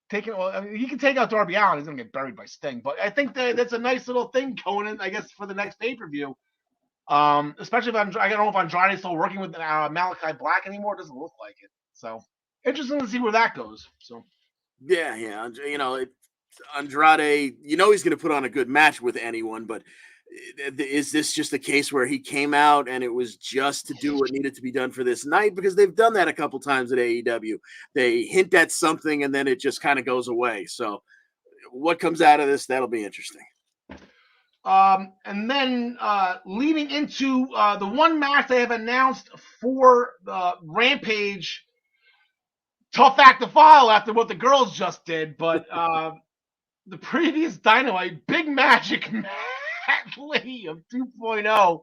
taking. Well, I mean, he can take out Darby Allin. He's going to get buried by Sting. But I think that's a nice little thing going in, I guess, for the next pay-per-view. Especially if I don't know if Andrade's still working with Malachi Black anymore. It doesn't look like it. So interesting to see where that goes. So Yeah. Andrade, he's going to put on a good match with anyone, but is this just a case where he came out and it was just to do what needed to be done for this night? Because they've done that a couple times at AEW. They hint at something and then it just kind of goes away. So what comes out of this, that'll be interesting. And then leading into the one match they have announced for the Rampage, tough act to follow after what the girls just did, but the previous Dynamite, Big Magic Matt Lee of 2.0,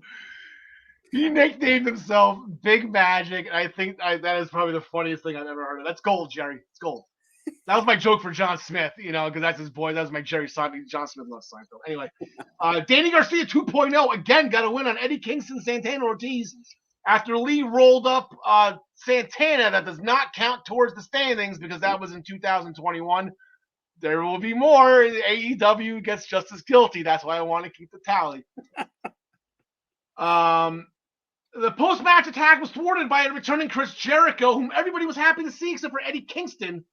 he nicknamed himself Big Magic, and I think that is probably the funniest thing I've ever heard of. That's gold, Jerry. It's gold. That was my joke for John Smith, because that's his boy. That was my Jerry Seinfeld. John Smith loves Seinfeld. Anyway, Danny Garcia 2.0 again got a win on Eddie Kingston, Santana Ortiz after Lee rolled up Santana. That does not count towards the standings because that was in 2021. There will be more. AEW gets just as guilty. That's why I want to keep the tally. The post-match attack was thwarted by a returning Chris Jericho, whom everybody was happy to see except for Eddie Kingston.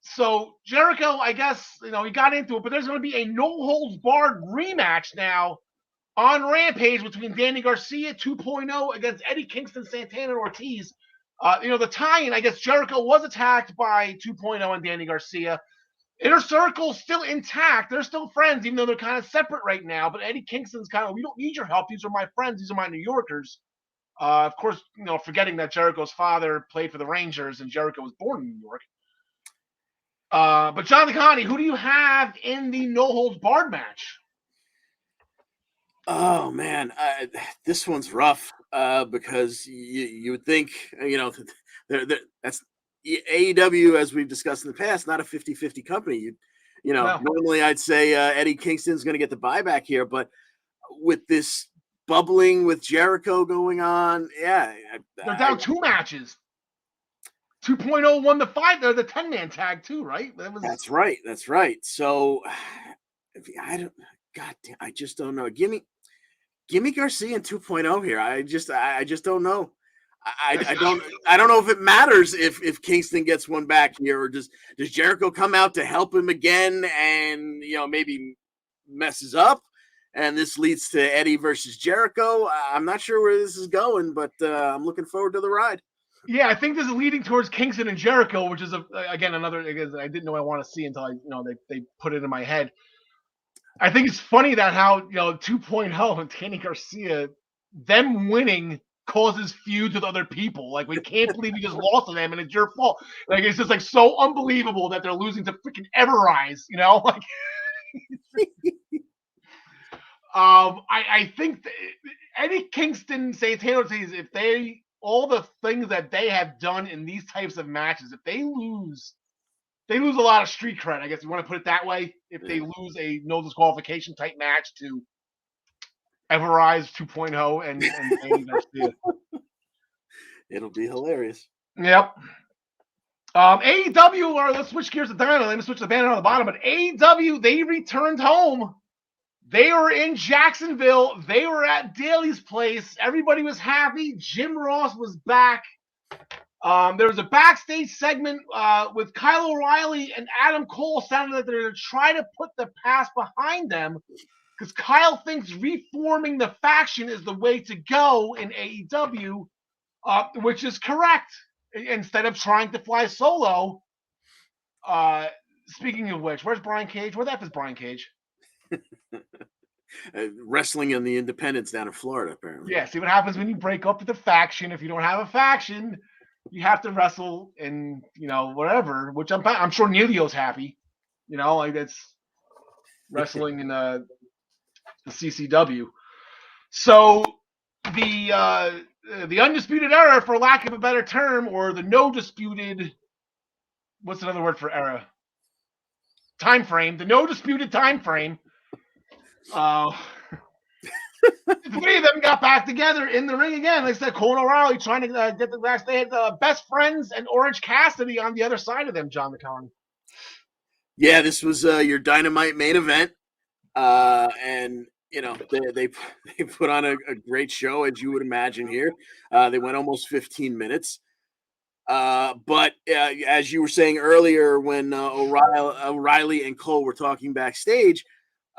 So Jericho, I guess, he got into it, but there's going to be a no-holds-barred rematch now on Rampage between Danny Garcia 2.0 against Eddie Kingston, Santana Ortiz. The tie-in, I guess Jericho was attacked by 2.0 and Danny Garcia. Inner Circle's still intact. They're still friends, even though they're kind of separate right now. But Eddie Kingston's kind of, we don't need your help. These are my friends. These are my New Yorkers. Of course, forgetting that Jericho's father played for the Rangers and Jericho was born in New York. But Jonathan Connie, who do you have in the no-holds-barred match? Oh, man. This one's rough because you would think, that's AEW, as we've discussed in the past, not a 50-50 company. No. Normally I'd say Eddie Kingston's going to get the buyback here, but with this bubbling with Jericho going on, yeah. They're down 2 matches. 2.0 won the 5. They're the 10-man tag too, right? That's right. That's right. So I just don't know. Give me Garcia and 2.0 here. I just don't know. I don't know if it matters if Kingston gets one back here, or does Jericho come out to help him again and maybe messes up and this leads to Eddie versus Jericho. I'm not sure where this is going, but I'm looking forward to the ride. Yeah, I think this is leading towards Kingston and Jericho, which is again another because I didn't know I want to see until they put it in my head. I think it's funny that how 2.0 and Danny Garcia, them winning causes feuds with other people. Like, we can't believe we just lost to them and it's your fault. Like, it's just like so unbelievable that they're losing to freaking Everrise, Like, I think any Kingston Santana teams, if they all the things that they have done in these types of matches, if they lose a lot of street cred, I guess you want to put it that way. If they lose a no disqualification type match to Everrise 2.0 and Danny Garcia. It'll be hilarious. Yep. AEW, or let's switch gears to Dynamite. Let me switch the banner on the bottom. But AEW, they returned home. They were in Jacksonville. They were at Daly's place. Everybody was happy. Jim Ross was back. There was a backstage segment with Kyle O'Reilly and Adam Cole sounding like they're going to try to put the past behind them because Kyle thinks reforming the faction is the way to go in AEW, which is correct. Instead of trying to fly solo. Speaking of which, where's Brian Cage? Where the F is Brian Cage? Wrestling in the Independence down in Florida, apparently. Yeah, see what happens when you break up with a faction. If you don't have a faction, you have to wrestle in, whatever, which I'm sure Nilio's happy. Like that's wrestling in the CCW. So the undisputed era, for lack of a better term, or the no disputed, what's another word for era? Time frame. The no disputed time frame. The three of them got back together in the ring again. Like I said, Cole and O'Reilly trying to get the match. They had Best Friends and Orange Cassidy on the other side of them, John McCollum. Yeah, this was your Dynamite main event. And they put on a great show, as you would imagine here. They went almost 15 minutes. But as you were saying earlier, when O'Reilly and Cole were talking backstage,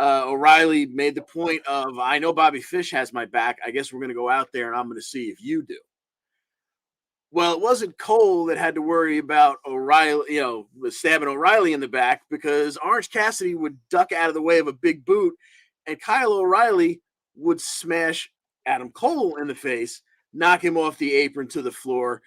O'Reilly made the point of, I know Bobby Fish has my back. I guess we're going to go out there and I'm going to see if you do. Well, it wasn't Cole that had to worry about O'Reilly, stabbing O'Reilly in the back, because Orange Cassidy would duck out of the way of a big boot and Kyle O'Reilly would smash Adam Cole in the face, knock him off the apron to the floor,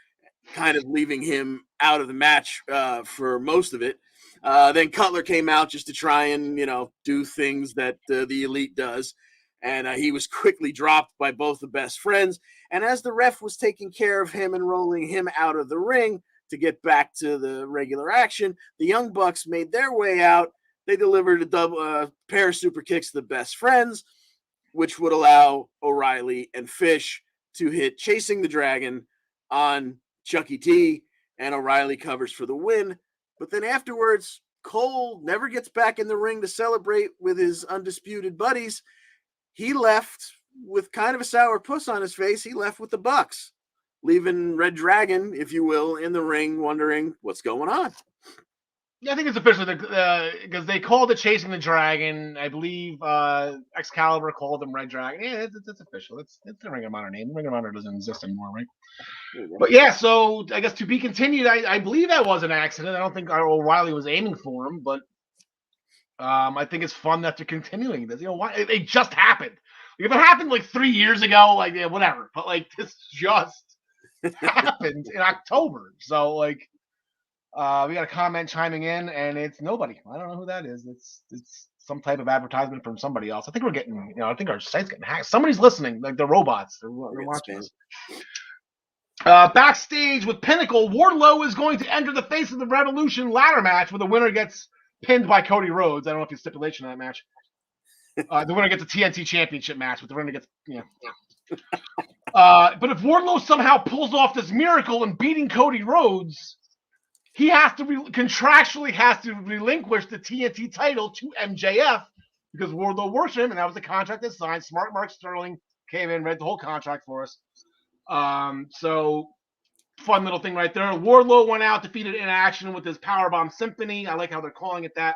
kind of leaving him out of the match for most of it. Then Cutler came out just to try and, do things that the Elite does. And he was quickly dropped by both the Best Friends. And as the ref was taking care of him and rolling him out of the ring to get back to the regular action, the Young Bucks made their way out. They delivered a pair of super kicks to the Best Friends, which would allow O'Reilly and Fish to hit Chasing the Dragon on Chucky T, and O'Reilly covers for the win. But then afterwards, Cole never gets back in the ring to celebrate with his undisputed buddies. He left with kind of a sour puss on his face. He left with the Bucks, leaving Red Dragon, if you will, in the ring wondering what's going on. Yeah, I think it's official because they called it Chasing the Dragon. I believe Excalibur called them Red Dragon. Yeah, it's official. It's the Ring of Honor name. Ring of Honor doesn't exist anymore, right? But yeah, so I guess to be continued. I believe that was an accident. I don't think O'Reilly was aiming for him, but I think it's fun that they're continuing this. Why it just happened. Like, if it happened like 3 years ago, like whatever. But like this just happened in October, so like. We got a comment chiming in, and it's nobody. I don't know who that is. It's some type of advertisement from somebody else. I think we're getting, I think our site's getting hacked. Somebody's listening, like the robots. They're watching us. Backstage with Pinnacle, Wardlow is going to enter the Face of the Revolution ladder match where the winner gets pinned by Cody Rhodes. I don't know if it's stipulation in that match. The winner gets a TNT Championship match, but the winner gets, but if Wardlow somehow pulls off this miracle in beating Cody Rhodes, he has to contractually has to relinquish the TNT title to MJF because Wardlow works for him, and that was the contract they signed. Smart Mark Sterling came in, read the whole contract for us. So fun little thing right there. Wardlow went out, defeated in action with his Powerbomb Symphony. I like how they're calling it that.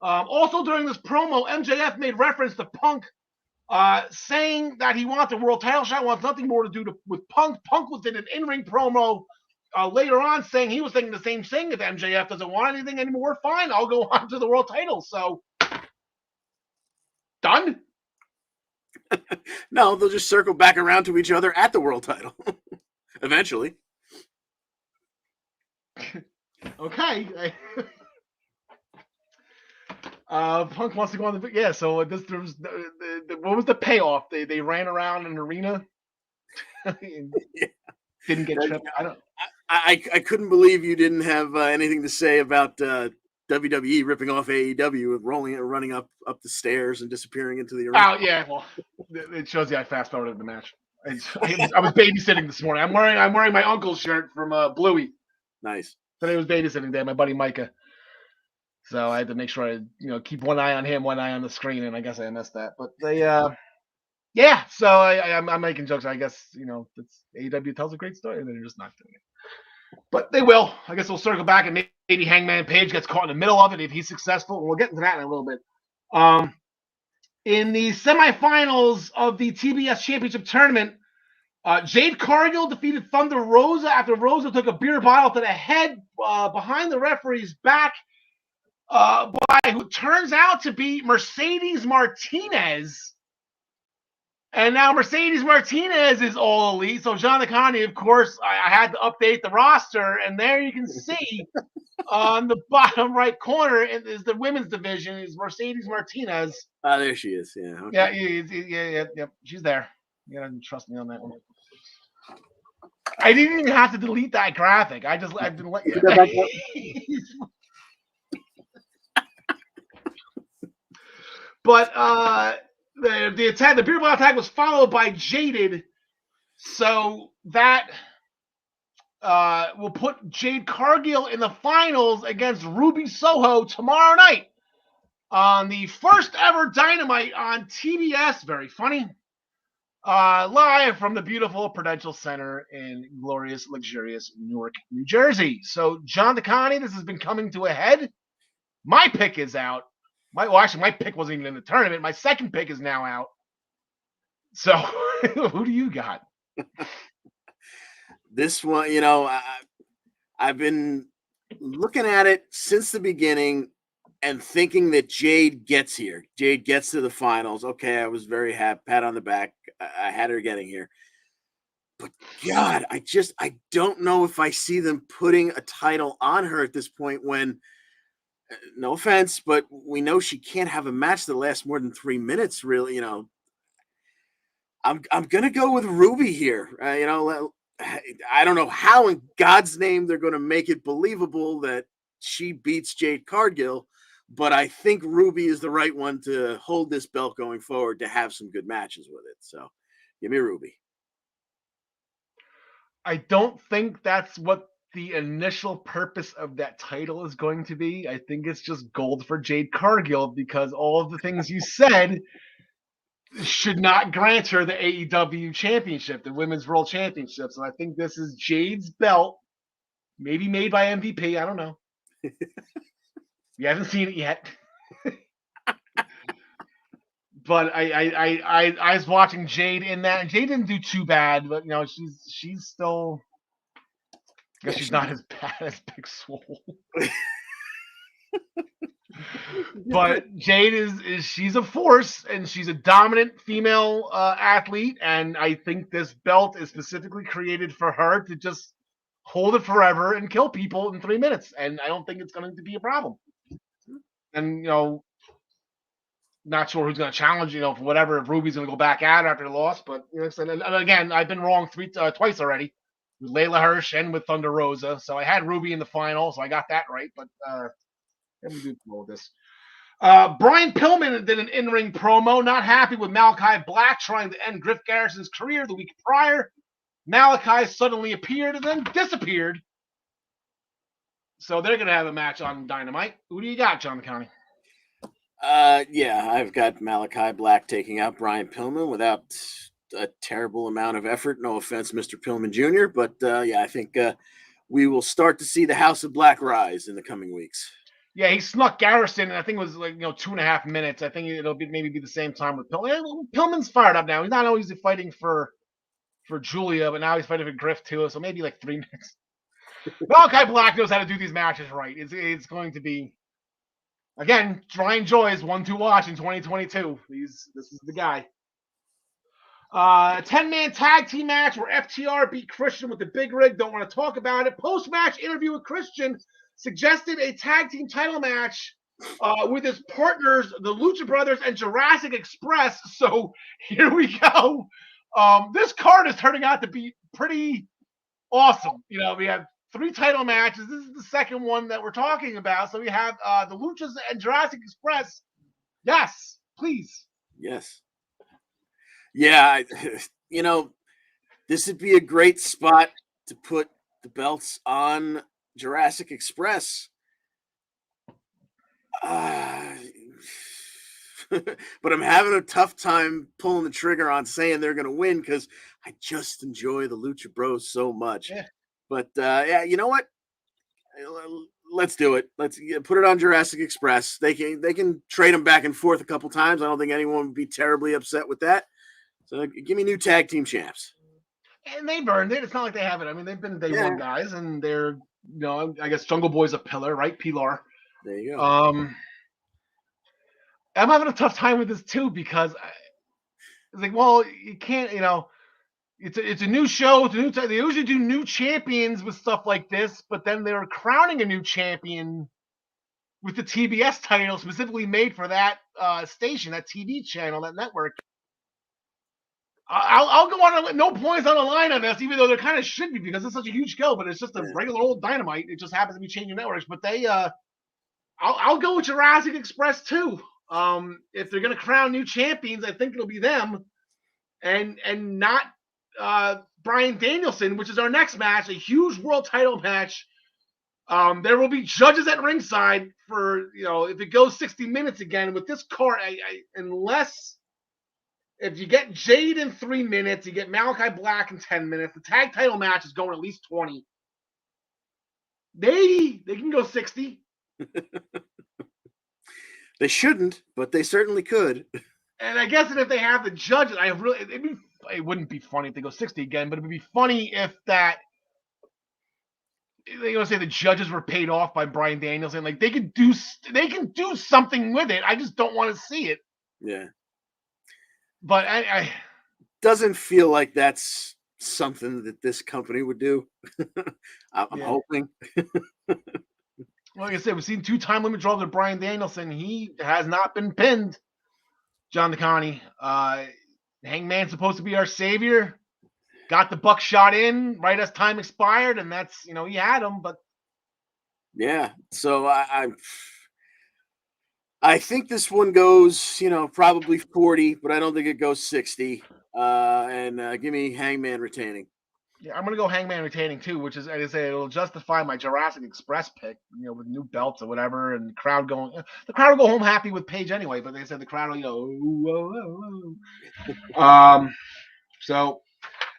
Also during this promo, MJF made reference to Punk, saying that he wants a world title shot, wants nothing more to do with Punk. Punk did an in-ring promo later on saying he was thinking the same thing. If MJF doesn't want anything anymore, fine, I'll go on to the world title. So done. No, they'll just circle back around to each other at the world title eventually. Okay. Punk wants to go on the So there was what was the payoff? They ran around an arena. Didn't get tripped. I couldn't believe you didn't have anything to say about WWE ripping off AEW with running up the stairs and disappearing into the arena. Oh yeah, well, it shows you I fast forwarded the match. I was babysitting this morning. I'm wearing my uncle's shirt from Bluey. Nice. Today was babysitting day. My buddy Micah. So I had to make sure I keep one eye on him, one eye on the screen, and I guess I missed that. But they yeah. So I'm making jokes. I guess it's AEW tells a great story, and they're just not doing it. But they will. I guess we'll circle back, and maybe Hangman Page gets caught in the middle of it if he's successful. We'll get into that in a little bit. In the semifinals of the TBS Championship Tournament, Jade Cargill defeated Thunder Rosa after Rosa took a beer bottle to the head behind the referee's back by who turns out to be Mercedes Martinez. And now Mercedes Martinez is all elite. So John Connie, of course, I had to update the roster, and there you can see on the bottom right corner is the women's division is Mercedes Martinez. Ah, there she is. Yeah. Okay. Yeah. She's there. You gotta trust me on that one. I didn't even have to delete that graphic. I've been But the attack, the beer bottle attack, was followed by Jaded, so that will put Jade Cargill in the finals against Ruby Soho tomorrow night on the first ever Dynamite on TBS. Very funny. Live from the beautiful Prudential Center in glorious, luxurious Newark, New Jersey. So, John DeConnie, this has been coming to a head. My pick is out. My pick wasn't even in the tournament. My second pick is now out. So, who do you got? This one, I've been looking at it since the beginning and thinking that Jade gets here. Jade gets to the finals. Okay, I was very happy. Pat on the back. I had her getting here. But God, I don't know if I see them putting a title on her at this point when, no offense, but we know she can't have a match that lasts more than 3 minutes, really. I'm going to go with Ruby here. I don't know how in God's name they're going to make it believable that she beats Jade Cargill, but I think Ruby is the right one to hold this belt going forward to have some good matches with it. So give me Ruby. I don't think that's what the initial purpose of that title is going to be. I think it's just gold for Jade Cargill because all of the things you said should not grant her the AEW championship, the Women's World Championship. So I think this is Jade's belt, maybe made by MVP. I don't know. You haven't seen it yet. But I was watching Jade in that, and Jade didn't do too bad, but she's still. I guess she's not as bad as Big Swole. But Jade is she's a force, and she's a dominant female athlete, and I think this belt is specifically created for her to just hold it forever and kill people in 3 minutes, and I don't think it's going to be a problem. And not sure who's going to challenge, for whatever, if Ruby's going to go back at her after the loss, but and again, I've been wrong twice already with Layla Hirsch and with Thunder Rosa, so I had Ruby in the final, so I got that right, but let me do all this. Brian Pillman did an in-ring promo, not happy with Malachi Black trying to end Griff Garrison's career the week prior. Malachi suddenly appeared and then disappeared. So they're going to have a match on Dynamite. Who do you got, John McCowney? Yeah, I've got Malachi Black taking out Brian Pillman without a terrible amount of effort. No offense, Mr. Pillman Jr., but I think we will start to see the House of Black rise in the coming weeks. Yeah, he snuck Garrison, and I think it was 2.5 minutes. I think it'll maybe be the same time with Pillman. Pillman's fired up now. He's not always fighting for Julia, but now he's fighting for Griff too. So maybe 3 minutes. Malachi Black knows how to do these matches right. It's going to be, again, Ryan Joy is one to watch in 2022. This is the guy. 10-man tag team match where FTR beat Christian with the big rig. Don't want to talk about it. Post-match interview with Christian suggested a tag team title match with his partners, the Lucha Brothers and Jurassic Express. So here we go. This card is turning out to be pretty awesome. We have 3 title matches. This is the second one that we're talking about. So we have the Luchas and Jurassic Express. Yes, please. Yes. Yeah, this would be a great spot to put the belts on Jurassic Express. But I'm having a tough time pulling the trigger on saying they're going to win because I just enjoy the Lucha Bros so much. Yeah. But yeah, you know what? Let's do it. Let's put it on Jurassic Express. They can trade them back and forth a couple times. I don't think anyone would be terribly upset with that. So give me new tag team champs. And they've earned it. It's not like they haven't. I mean, they've been day one guys, and they're, I guess Jungle Boy's a pillar, right? Pilar. There you go. I'm having a tough time with this too because it's like, well, you can't, it's a new show. It's a new time. They usually do new champions with stuff like this, but then they're crowning a new champion with the TBS title specifically made for that station, that TV channel, that network. I'll go on no points on the line on this, even though there kind of should be because it's such a huge show, but it's just a regular old Dynamite. It just happens to be changing networks. But I'll go with Jurassic Express too. If they're going to crown new champions, I think it'll be them, and not Bryan Danielson, which is our next match, a huge world title match. There will be judges at ringside for if it goes 60 minutes again with this card. Unless. If you get Jade in 3 minutes, you get Malachi Black in 10 minutes. The tag title match is going at least 20. They can go 60. They shouldn't, but they certainly could. And I guess that if they have the judges, it wouldn't be funny if they go 60 again, but it would be funny if they're gonna say the judges were paid off by Bryan Danielson. Like they can do something with it. I just don't want to see it. Yeah. But I doesn't feel like that's something that this company would do. I'm hoping. Like I said, we've seen 2 time limit draws with Bryan Danielson. He has not been pinned. John DeConnie. Hangman's supposed to be our savior. Got the buckshot in right as time expired, and that's he had him. But yeah, so I think this one goes, probably 40, but I don't think it goes 60. And give me Hangman retaining. Yeah, I'm gonna go Hangman retaining too, which is, I say, it'll justify my Jurassic Express pick, with new belts or whatever, and the crowd will go home happy with Paige anyway. But they said the crowd will, So,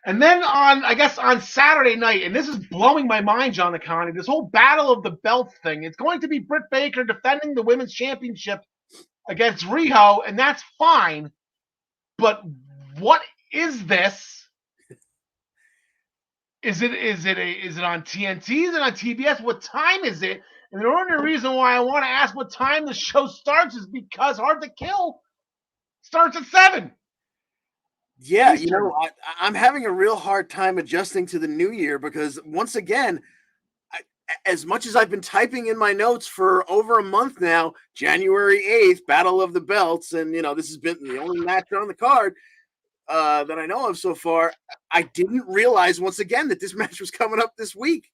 and then on Saturday night, and this is blowing my mind, John DeConnie, this whole battle of the belts thing. It's going to be Britt Baker defending the women's championship against Riho, and that's fine. But what is this? Is it on TNT? Is it on TBS? What time is it? And the only reason why I want to ask what time the show starts is because Hard to Kill starts at 7. Yeah, I'm having a real hard time adjusting to the new year because once again, as much as I've been typing in my notes for over a month now, January 8th, Battle of the Belts, and this has been the only match on the card that I know of so far. I didn't realize once again that this match was coming up this week.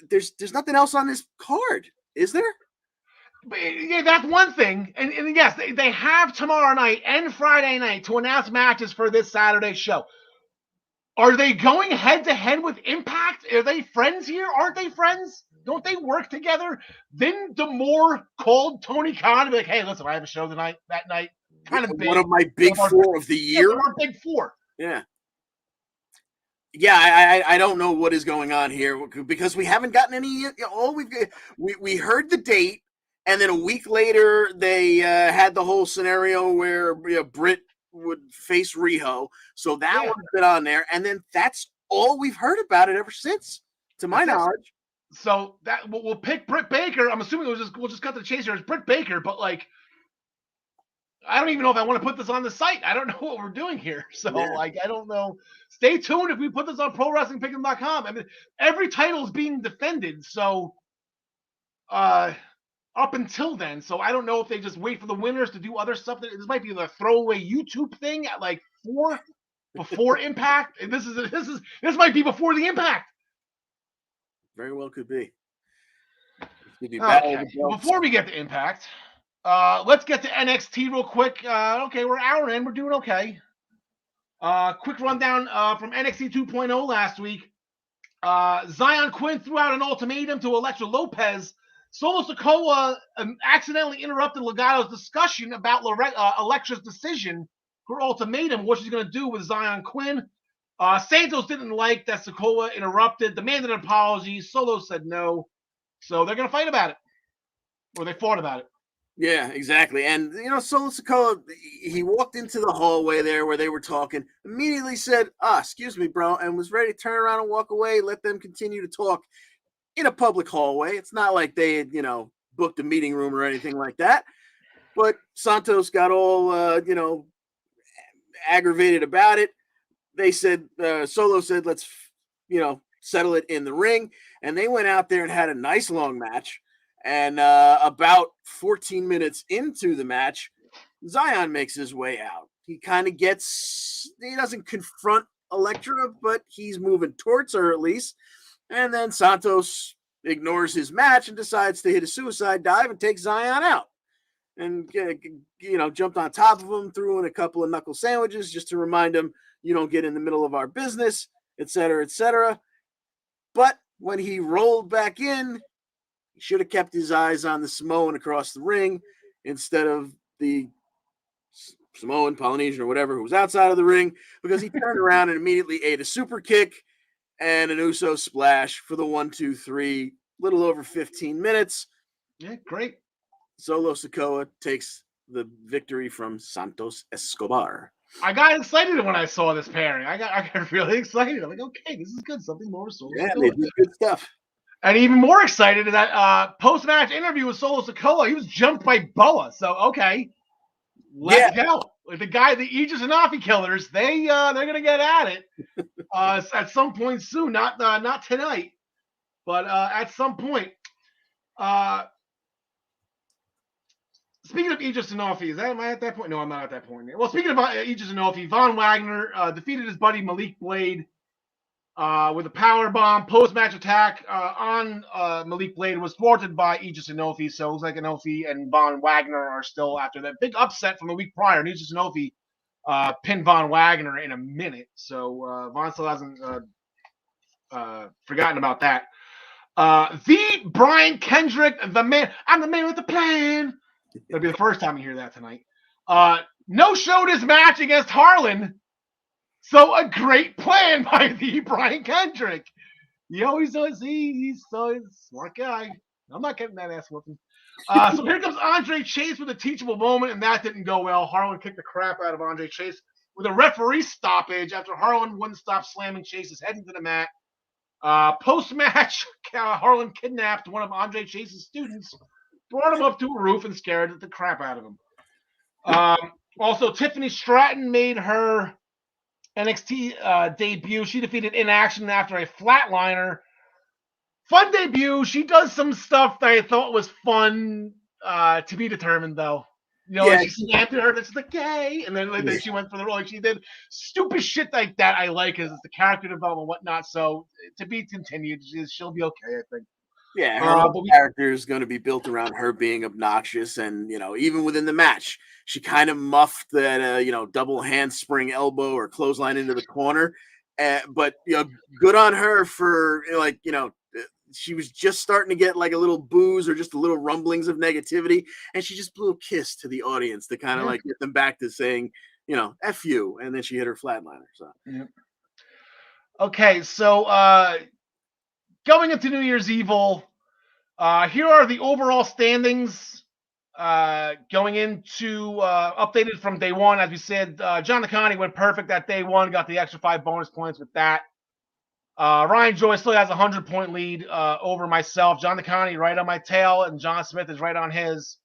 There's nothing else on this card, is there? Yeah, that's one thing. And yes, they have tomorrow night and Friday night to announce matches for this Saturday show. Are they going head-to-head with Impact? Are they friends here? Aren't they friends? Don't they work together? Then D'Amore called Tony Khan to be like, hey, listen, I have a show that night. Kind of big. One of my big 4 of the year. Our big 4. Yeah. Yeah, I don't know what is going on here because we haven't gotten any. We heard the date, and then a week later they had the whole scenario where Britt would face Riho, so that one's been on there, and then that's all we've heard about it ever since, to my knowledge. So that we'll pick Britt Baker. I'm assuming we'll just cut to the chase here. It's Britt Baker, but like, I don't even know if I want to put this on the site. I don't know what we're doing here. So like, I don't know. Stay tuned if we put this on ProWrestlingPick'em.com. I mean, every title is being defended. So up until then, so I don't know if they just wait for the winners to do other stuff. This might be the throwaway YouTube thing at like 4 before Impact. And this might be before the Impact. Very well could be. Okay. Before we get to Impact, let's get to NXT real quick. Okay, we're an hour in. We're doing okay. Quick rundown from NXT 2.0 last week. Zion Quinn threw out an ultimatum to Elektra Lopez. Solo Sikoa accidentally interrupted Legato's discussion about Elektra's decision, her ultimatum, what she's going to do with Zion Quinn. Santos didn't like that Sikoa interrupted, demanded an apology. Solo said no. So they're going to fight about it. Or they fought about it. Yeah, exactly. And, Solo Sikoa, he walked into the hallway there where they were talking, immediately said, excuse me, bro, and was ready to turn around and walk away, let them continue to talk in a public hallway. It's not like they had, booked a meeting room or anything like that. But Santos got all, aggravated about it. They said, Solo said, let's, settle it in the ring. And they went out there and had a nice long match. And about 14 minutes into the match, Zion makes his way out. He kind of he doesn't confront Elektra, but he's moving towards her at least. And then Santos ignores his match and decides to hit a suicide dive and take Zion out. And, jumped on top of him, threw in a couple of knuckle sandwiches just to remind him, you don't get in the middle of our business, et cetera, et cetera. But when he rolled back in, he should have kept his eyes on the Samoan across the ring instead of the Samoan, Polynesian, or whatever who was outside of the ring, because he turned around and immediately ate a super kick and an Uso splash for the 1, 2, 3, little over 15 minutes. Yeah, great. Solo Sikoa takes the victory from Santos Escobar. I got excited when I saw this pairing. I got really excited. I'm like, okay, this is good. Something more Solo Sikoa. Yeah, they did good stuff. And even more excited in that post-match interview with Solo Sikoa, he was jumped by Boa. So okay, let's go. Like the Aegis and Mehaffy killers, they're gonna get at it at some point soon. Not tonight, but at some point. Speaking of Aegis and Mehaffy, am I at that point? No, I'm not at that point. Well, speaking of Aegis and Mehaffy, Von Wagner defeated his buddy Malik Blade with a power bomb. Post-match attack on Malik Blade was thwarted by Aegis and Mehaffy. So it looks like Mehaffy and Von Wagner are still after that big upset from the week prior. And Aegis and Mehaffy pinned Von Wagner in a minute. So Von still hasn't forgotten about that. The Brian Kendrick, the man. I'm the man with the plan. That'll be the first time you hear that tonight. No-showed his match against Harlan. So a great plan by the Brian Kendrick. He always does. He's so smart guy. I'm not getting that ass whooping. So here comes Andre Chase with a teachable moment, and that didn't go well. Harlan kicked the crap out of Andre Chase with a referee stoppage after Harlan wouldn't stop slamming Chase's head into the mat. Post-match, Harlan kidnapped one of Andre Chase's students, brought him up to a roof, and scared the crap out of him. Also, Tiffany Stratton made her NXT debut. She defeated Inaction after a flatliner. Fun debut. She does some stuff that I thought was fun to be determined, though. She snapped at her. That's the gay, and then she went for the role. Like she did stupid shit like that. I like is the character development and whatnot. So to be continued. She'll be okay, I think. Yeah, her whole character is going to be built around her being obnoxious, and even within the match, she kind of muffed that double handspring elbow or clothesline into the corner. But good on her for she was just starting to get like a little booze or just a little rumblings of negativity, and she just blew a kiss to the audience to kind of like get them back to saying F you, and then she hit her flatliner. So okay, so going into New Year's Evil, here are the overall standings going into updated from day one. As we said, John Nakani went perfect that day one, got the extra 5 bonus points with that. Ryan Joyce still has a 100-point lead over myself. John DeConnie right on my tail, and John Smith is right on his.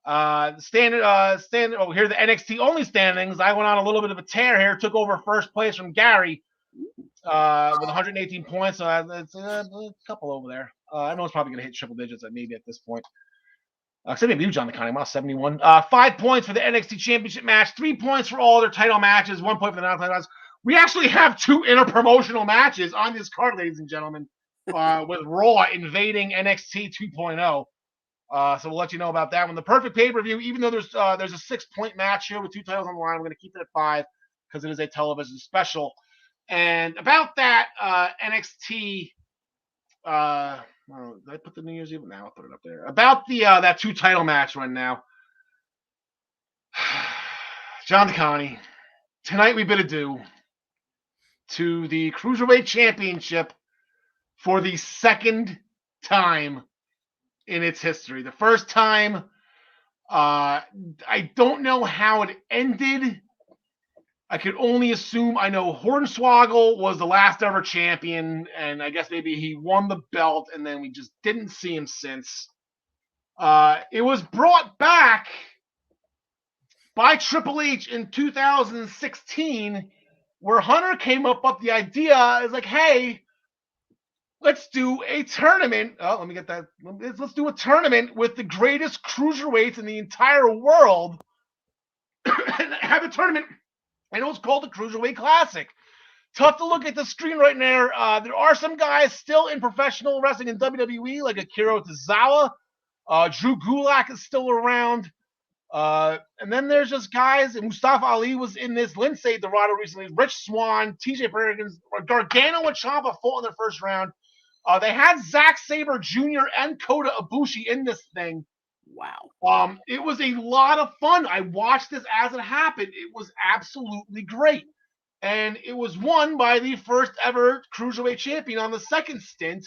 Here are the NXT only standings. I went on a little bit of a tear here, took over first place from Gary with 118 points. So it's a couple over there. Everyone's probably going to hit triple digits maybe at this point. Except maybe you, John DeConnie. I'm on 71. 5 points for the NXT Championship match. 3 points for all their title matches. 1 point for the non-title matches. We actually have 2 interpromotional matches on this card, ladies and gentlemen, with Raw invading NXT 2.0. So we'll let you know about that one. The perfect pay-per-view, even though there's a 6-point match here with 2 titles on the line, we're going to keep it at 5 because it is a television special. And about that NXT, did I put the New Year's Eve? Now I'll put it up there. About the that 2 title match right now. John DeConnie, tonight we bid adieu to the Cruiserweight Championship for the 2nd time in its history. The first time, I don't know how it ended. I could only assume. I know Hornswoggle was the last ever champion, and I guess maybe he won the belt, and then we just didn't see him since. It was brought back by Triple H in 2016, where Hunter came up with the idea. Is like, hey, let's do a tournament. Oh, let me get that. Let's do a tournament with the greatest cruiserweights in the entire world and have a tournament. And it was called the Cruiserweight Classic. Tough to look at the screen right now. There are some guys still in professional wrestling in WWE, like Akira Tozawa. Drew Gulak is still around. And then there's just guys, and Mustafa Ali was in this, Lindsay Dorado recently, Rich Swann, TJ Perkins, Gargano and Ciampa fought in the first round. They had Zack Sabre Jr. and Kota Ibushi in this thing. Wow. It was a lot of fun. I watched this as it happened. It was absolutely great. And it was won by the first ever Cruiserweight champion on the second stint.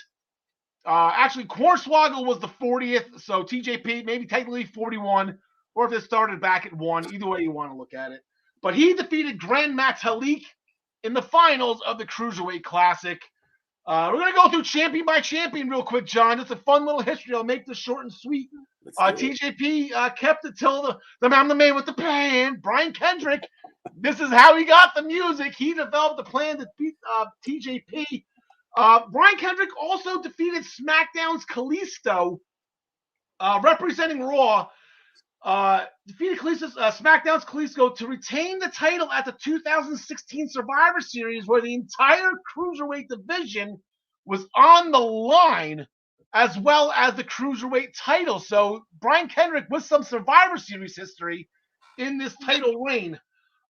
Actually, Hornswoggle was the 40th, so TJP maybe technically 41, or if it started back at 1, either way you want to look at it. But he defeated Grand Metalik in the finals of the Cruiserweight Classic. We're going to go through champion by champion real quick, John. It's a fun little history. I'll make this short and sweet. TJP kept it till the man the man with the plan, Brian Kendrick. This is how he got the music. He developed the plan to beat TJP. Brian Kendrick also defeated SmackDown's Kalisto, representing Raw. Defeated SmackDown's Kalisto to retain the title at the 2016 Survivor Series, where the entire Cruiserweight division was on the line, as well as the Cruiserweight title. So Brian Kendrick with some Survivor Series history in this title reign.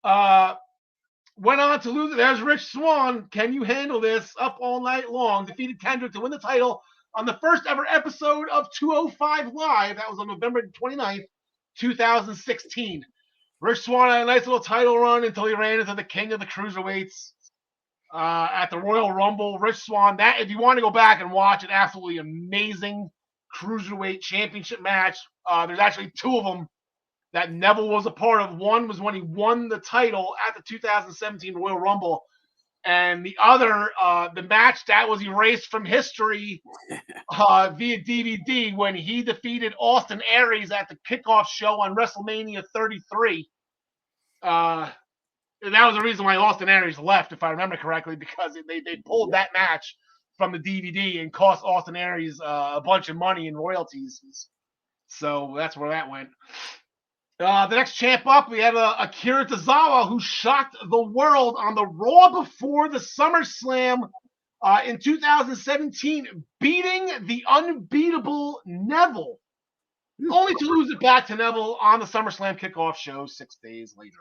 Went on to lose it. There's Rich Swann. Can you handle this? Up all night long. Defeated Kendrick to win the title on the first ever episode of 205 Live. That was on November 29th, 2016. Rich Swann had a nice little title run until he ran into the king of the cruiserweights at the Royal Rumble. Rich Swann, that if you want to go back and watch an absolutely amazing cruiserweight championship match, there's actually 2 of them that Neville was a part of. One was when he won the title at the 2017 Royal Rumble, and the other, the match that was erased from history via DVD when he defeated Austin Aries at the kickoff show on WrestleMania 33. That was the reason why Austin Aries left, if I remember correctly, because they pulled that match from the DVD and cost Austin Aries a bunch of money in royalties. So that's where that went. The next champ up, we have Akira Tozawa, who shocked the world on the Raw before the SummerSlam in 2017, beating the unbeatable Neville, only to lose it back to Neville on the SummerSlam kickoff show 6 days later.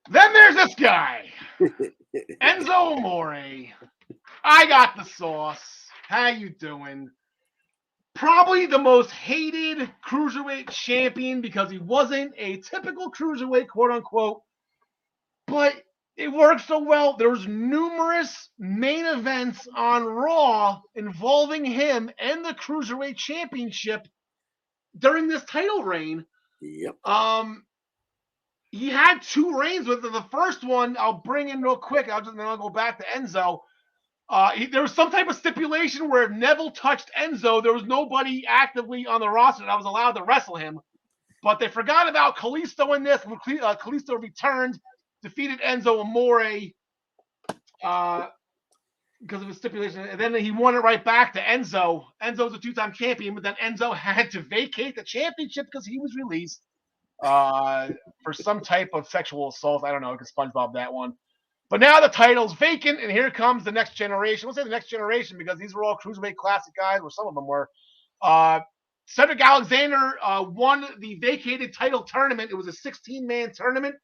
Then there's this guy, Enzo Amore. I got the sauce. How you doing? Probably the most hated cruiserweight champion because he wasn't a typical cruiserweight, quote unquote, but it worked so well. There was numerous main events on Raw involving him and the Cruiserweight Championship during this title reign. Yep. he had 2 reigns with it. The first one I'll bring in real quick. Then I'll go back to Enzo. There was some type of stipulation where if Neville touched Enzo, there was nobody actively on the roster that was allowed to wrestle him. But they forgot about Kalisto in this. Kalisto returned, defeated Enzo Amore because of the stipulation. And then he won it right back to Enzo. Enzo's a 2-time champion, but then Enzo had to vacate the championship because he was released for some type of sexual assault. I don't know. I can SpongeBob that one. But now the title's vacant, and here comes the next generation. We'll say the next generation because these were all Cruiserweight Classic guys, or some of them were. Cedric Alexander won the vacated title tournament. It was a 16-man tournament,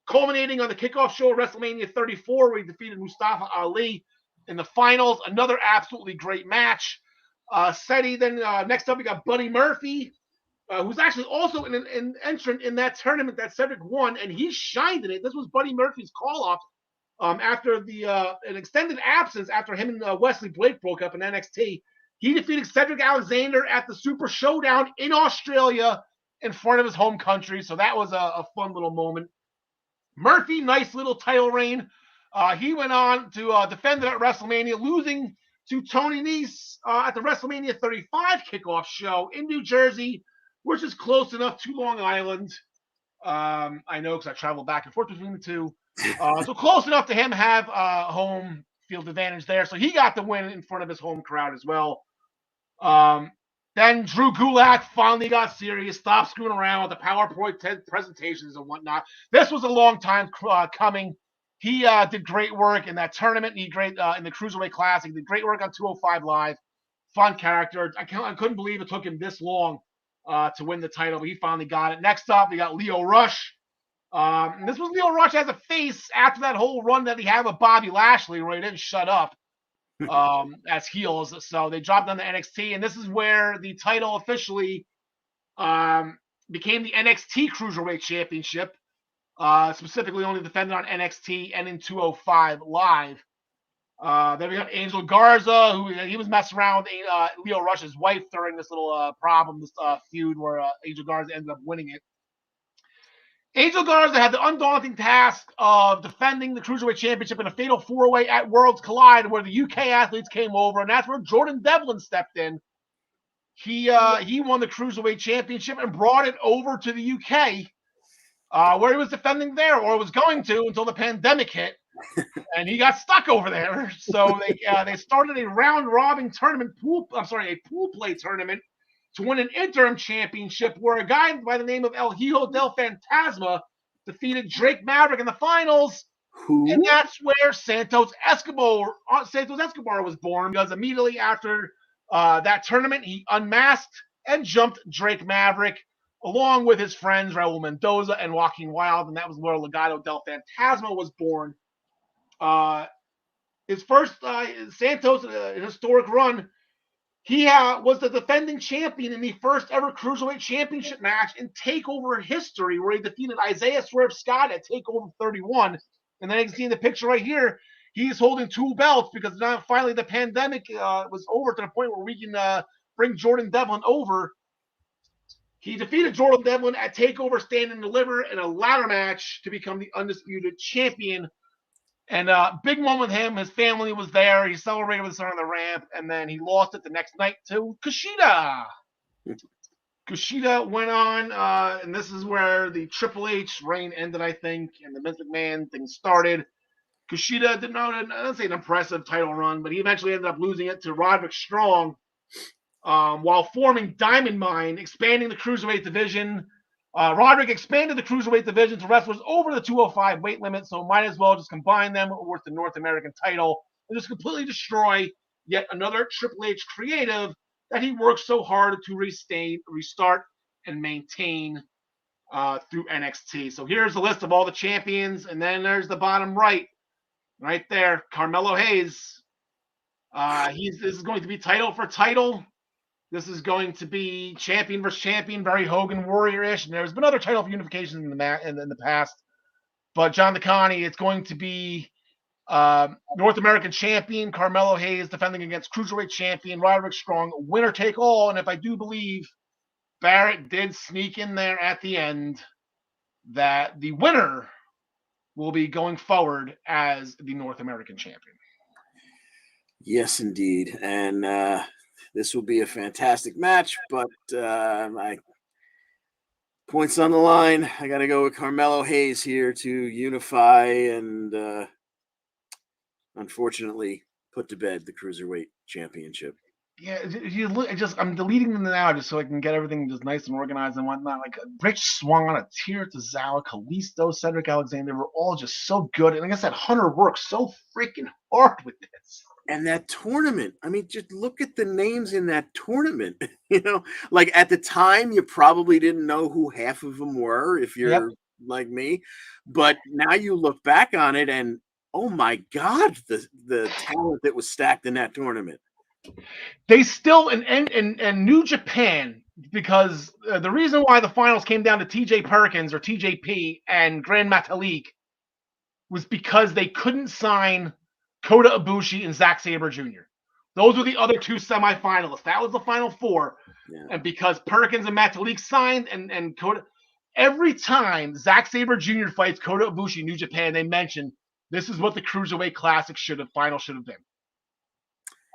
culminating on the kickoff show of WrestleMania 34, where he defeated Mustafa Ali in the finals. Another absolutely great match. Then next up, we got Buddy Murphy, who's actually also an entrant in that tournament that Cedric won, and he shined in it. This was Buddy Murphy's call-up after an extended absence after him and Wesley Blake broke up in NXT. He defeated Cedric Alexander at the Super Showdown in Australia in front of his home country, so that was a fun little moment. Murphy, nice little title reign. He went on to defend it at WrestleMania, losing to Tony Nese at the WrestleMania 35 kickoff show in New Jersey, which is close enough to Long Island. I know because I traveled back and forth between the two. So close enough to him have home field advantage there. So he got the win in front of his home crowd as well. Then Drew Gulak finally got serious, stopped screwing around with the PowerPoint presentations and whatnot. This was a long time coming. He did great work in that tournament. He great in the Cruiserweight Classic. He did great work on 205 Live. Fun character. I couldn't believe it took him this long to win the title, but he finally got it. Next up, we got Lio Rush. And this was Lio Rush as a face after that whole run that he had with Bobby Lashley, where he didn't shut up as heels. So they dropped on the NXT, and this is where the title officially became the NXT Cruiserweight Championship. Specifically only defended on NXT and in 205 Live. Then we got Angel Garza, who he was messing around with Lio Rush's wife during this little this feud where Angel Garza ended up winning it. Angel Garza had the undaunting task of defending the Cruiserweight Championship in a fatal 4-way at Worlds Collide, where the UK athletes came over, and that's where Jordan Devlin stepped in. He won the Cruiserweight Championship and brought it over to the UK, where he was defending there, or was going to until the pandemic hit, and he got stuck over there. So they started a round-robin tournament, a pool play tournament to win an interim championship, where a guy by the name of El Hijo del Fantasma defeated Drake Maverick in the finals. Who? And that's where Santos Escobar was born, because immediately after that tournament, he unmasked and jumped Drake Maverick, along with his friends Raul Mendoza and Joaquin Wilde, and that was where Legado del Fantasma was born. His first Santos historic run, he was the defending champion in the first ever Cruiserweight Championship match in TakeOver history, where he defeated Isaiah Swerve Scott at TakeOver 31. And then you can see in the picture right here, he's holding 2 belts because now finally the pandemic was over to the point where we can bring Jordan Devlin over. He defeated Jordan Devlin at TakeOver Stand and Deliver in a ladder match to become the undisputed champion. And big moment with him. His family was there. He celebrated with his son on the ramp, and then he lost it the next night to Kushida. Kushida went on, and this is where the Triple H reign ended, I think, and the Vince McMahon thing started. Kushida did not say an impressive title run, but he eventually ended up losing it to Roderick Strong while forming Diamond Mine, expanding the Cruiserweight division. Roderick expanded the Cruiserweight division to wrestlers over the 205 weight limit, so might as well just combine them with the North American title and just completely destroy yet another Triple H creative that he worked so hard to restart, and maintain through NXT. So here's a list of all the champions, and then there's the bottom right there, Carmelo Hayes. This is going to be title for title. This is going to be champion versus champion, very Hogan Warrior-ish. And there's been other title unifications in the past. But John DeConnie, it's going to be North American champion, Carmelo Hayes, defending against Cruiserweight champion, Roderick Strong, winner take all. And if I do believe, Barrett did sneak in there at the end. that the winner will be going forward as the North American champion. Yes, indeed. And this will be a fantastic match, but my points on the line. I got to go with Carmelo Hayes here to unify and unfortunately put to bed the Cruiserweight Championship. Yeah, if you look, I'm deleting them now just so I can get everything just nice and organized and whatnot. Like Rich Swann, Akira Tozawa, Kalisto, Cedric Alexander were all just so good. And like I said, Hunter worked so freaking hard with this. And that tournament, I mean, just look at the names in that tournament. Like at the time, you probably didn't know who half of them were if you're like me. But now you look back on it and, oh my God, the talent that was stacked in that tournament. They still and New Japan, because the reason why the finals came down to TJ Perkins or TJP and Grand Metalik was because they couldn't sign Kota Ibushi and Zack Sabre Jr. Those were the other two semifinalists. That was the final four. Yeah. And because Perkins and Metalik signed and Kota, every time Zack Sabre Jr. fights Kota Ibushi in New Japan, they mention this is what the Cruiserweight Classic final should have been.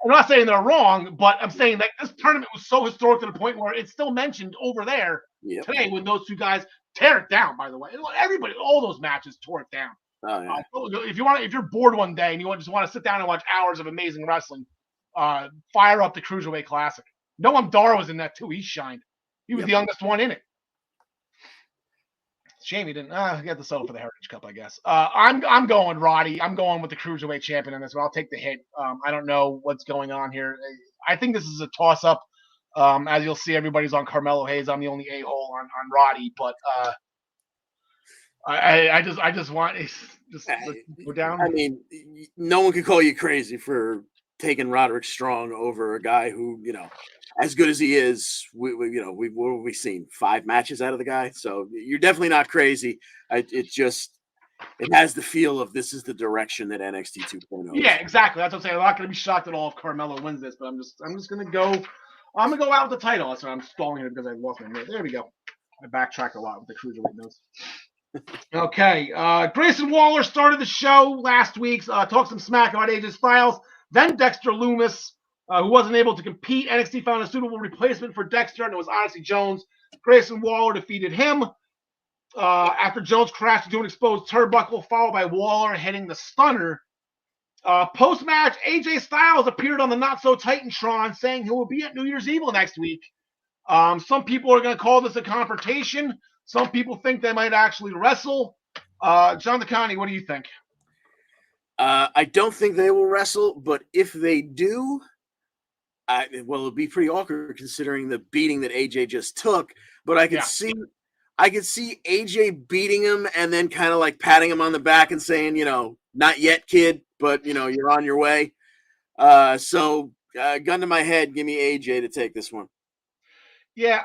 I'm not saying they're wrong, but I'm saying that this tournament was so historic to the point where it's still mentioned over there today when those two guys tear it down, by the way. Everybody, all those matches tore it down. Oh, yeah. If you're bored one day and you just want to sit down and watch hours of amazing wrestling, fire up the Cruiserweight Classic. Noam Dar was in that too. He shined. He was the youngest one in it. Shame he didn't. He had to settle for the Heritage Cup, I guess. I'm going Roddy. I'm going with the Cruiserweight champion in this one. I'll take the hit. I don't know what's going on here. I think this is a toss-up. As you'll see, everybody's on Carmelo Hayes. I'm the only a-hole on Roddy, but I just want just go down. I mean, no one can call you crazy for taking Roderick Strong over a guy who, as good as he is, we've seen 5 matches out of the guy. So you're definitely not crazy. It has the feel of this is the direction that NXT 2.0. Yeah, exactly. That's what I'm saying. I'm not going to be shocked at all if Carmelo wins this, but I'm just going to go. I'm going to go out with the title. That's why I'm stalling here because I lost my note. There we go. I backtracked a lot with the Cruiserweight notes. Okay. Grayson Waller started the show last week. Talked some smack about AJ Styles. Then Dexter Lumis, who wasn't able to compete. NXT found a suitable replacement for Dexter, and it was Odyssey Jones. Grayson Waller defeated him after Jones crashed into an exposed turnbuckle, followed by Waller hitting the stunner. Post-match, AJ Styles appeared on the Not So Titantron saying he will be at New Year's Evil next week. Some people are going to call this a confrontation. Some people think they might actually wrestle. John DeConnie, what do you think? I don't think they will wrestle, but if they do, it'll be pretty awkward considering the beating that AJ just took. But I could see AJ beating him and then kind of like patting him on the back and saying, not yet, kid, but you're on your way. So gun to my head, give me AJ to take this one. Yeah,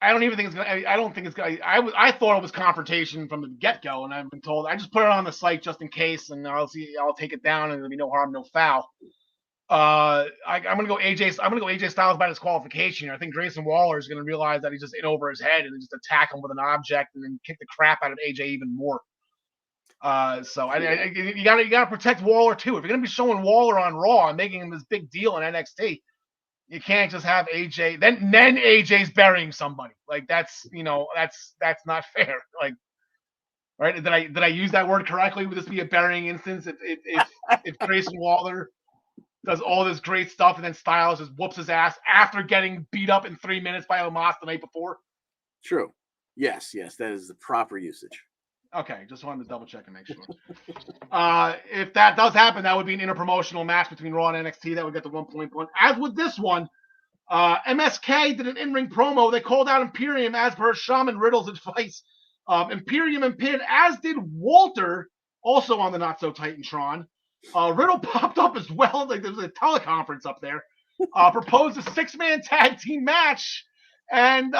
I don't even think it's gonna. I don't think it's gonna. I thought it was confrontation from the get go, and I've been told I just put it on the site just in case, and I'll take it down, and there'll be no harm, no foul. I'm gonna go AJ. I'm gonna go AJ Styles by disqualification. I think Grayson Waller is gonna realize that he's just in over his head and just attack him with an object and then kick the crap out of AJ even more. So you gotta protect Waller too. If you're gonna be showing Waller on Raw and making him this big deal in NXT. You can't just have AJ. Then AJ's burying somebody. Like that's not fair. Like, right? Did I use that word correctly? Would this be a burying instance if Grayson Waller does all this great stuff and then Styles just whoops his ass after getting beat up in 3 minutes by Omos the night before? True. Yes, that is the proper usage. Okay, just wanted to double check and make sure. If that does happen, that would be an interpromotional match between Raw and NXT. That would get the 1.1. As with this one, MSK did an in-ring promo. They called out Imperium as per Shaman Riddle's advice. Imperium and Pin, as did Walter, also on the Not So Titantron. Riddle popped up as well. Like there was a teleconference up there. Proposed a 6-man tag team match. And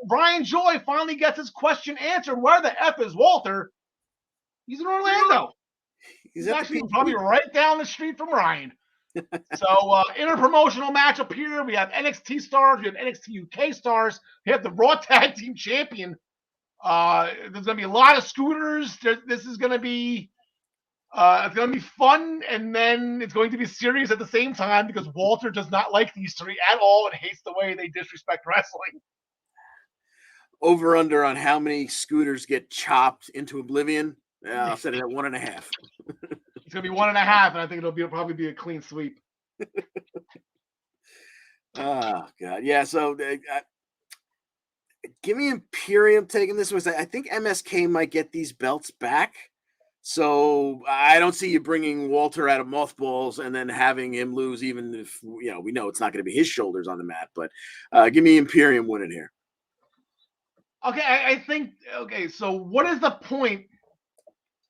Brian Joy finally gets his question answered. Where the F is Walter? He's in Orlando. He's actually probably right down the street from Ryan. So interpromotional match up here. We have NXT stars. We have NXT UK stars. We have the Raw Tag Team Champion There's going to be a lot of scooters. This is going to be it's going to be fun, and then it's going to be serious at the same time because Walter does not like these three at all and hates the way they disrespect wrestling. Over under on how many scooters get chopped into oblivion. I'll set it at 1.5. It's going to be 1.5, and I think it'll probably be a clean sweep. Oh God, yeah. So give me Imperium taking this one. I think MSK might get these belts back. So I don't see you bringing Walter out of mothballs and then having him lose, even if we know it's not going to be his shoulders on the mat. But give me Imperium winning here. Okay, I think. Okay, so what is the point